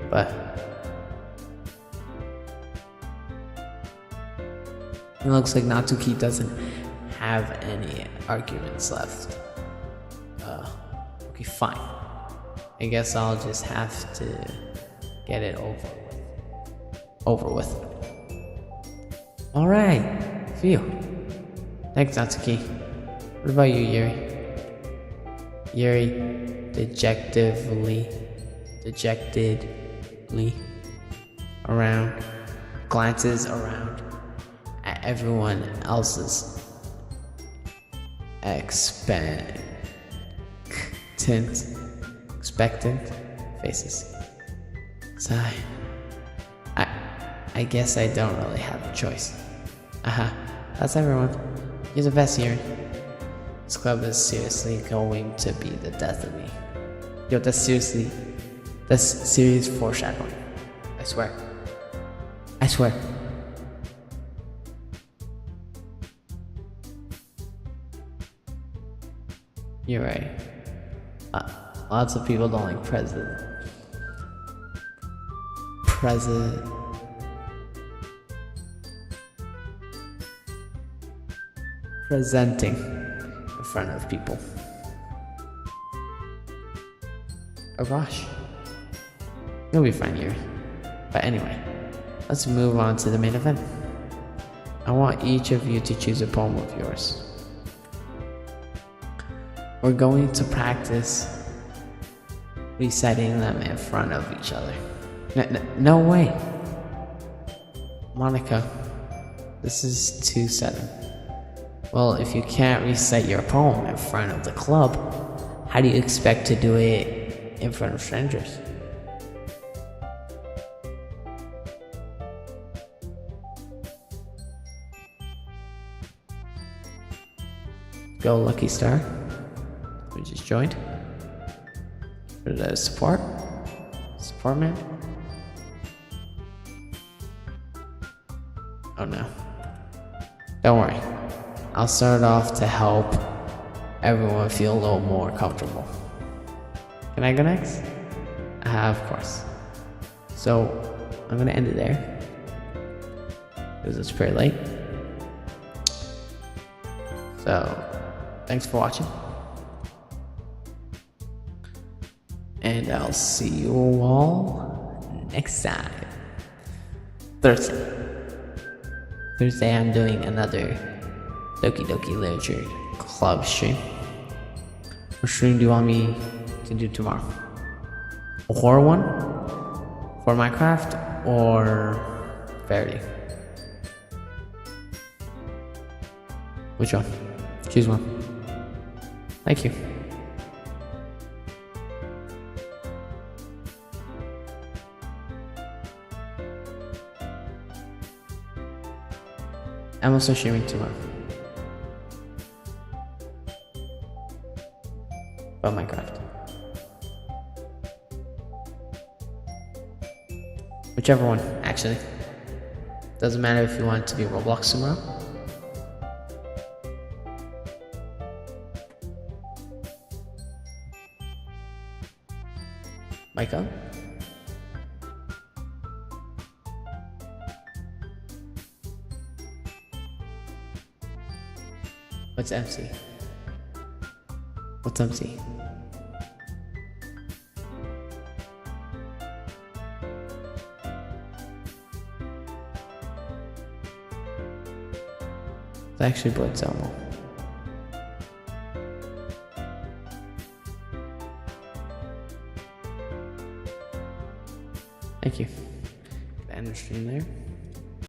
but it looks like Natsuki doesn't have any arguments left. Okay, fine. I guess I'll just have to get it over with. Alright, phew. Thanks, Natsuki. What about you, Yuri? Yuri dejectedly glances around at everyone else's expectant faces. Sigh. I guess I don't really have a choice. That's everyone. You're the best here. This club is seriously going to be the death of me. Yo, that's serious foreshadowing. I swear. You're right. Lots of people don't like presenting in front of people. Oh gosh. You'll be fine here. But anyway, let's move on to the main event. I want each of you to choose a poem of yours. We're going to practice reciting them in front of each other. No way. Monica, this is too sudden. Well, if you can't recite your poem in front of the club, how do you expect to do it in front of strangers? Go, Lucky Star. We just joined. For the support man. Oh no. Don't worry. I'll start off to help everyone feel a little more comfortable. Can I go next? Of course. So, I'm gonna end it there, because it's pretty late. So, thanks for watching. And I'll see you all next time. Thursday. Thursday I'm doing another Doki Doki Literature Club stream. What stream do you want me to do tomorrow? A horror one? For Minecraft or Faraday? Which one? Choose one. Thank you. I'm also streaming tomorrow. About Minecraft. Whichever one, actually. Doesn't matter if you want it to be Roblox tomorrow. Micah? What's MC? What's MC? It's actually Blood Selmo. Thank you. End the stream there.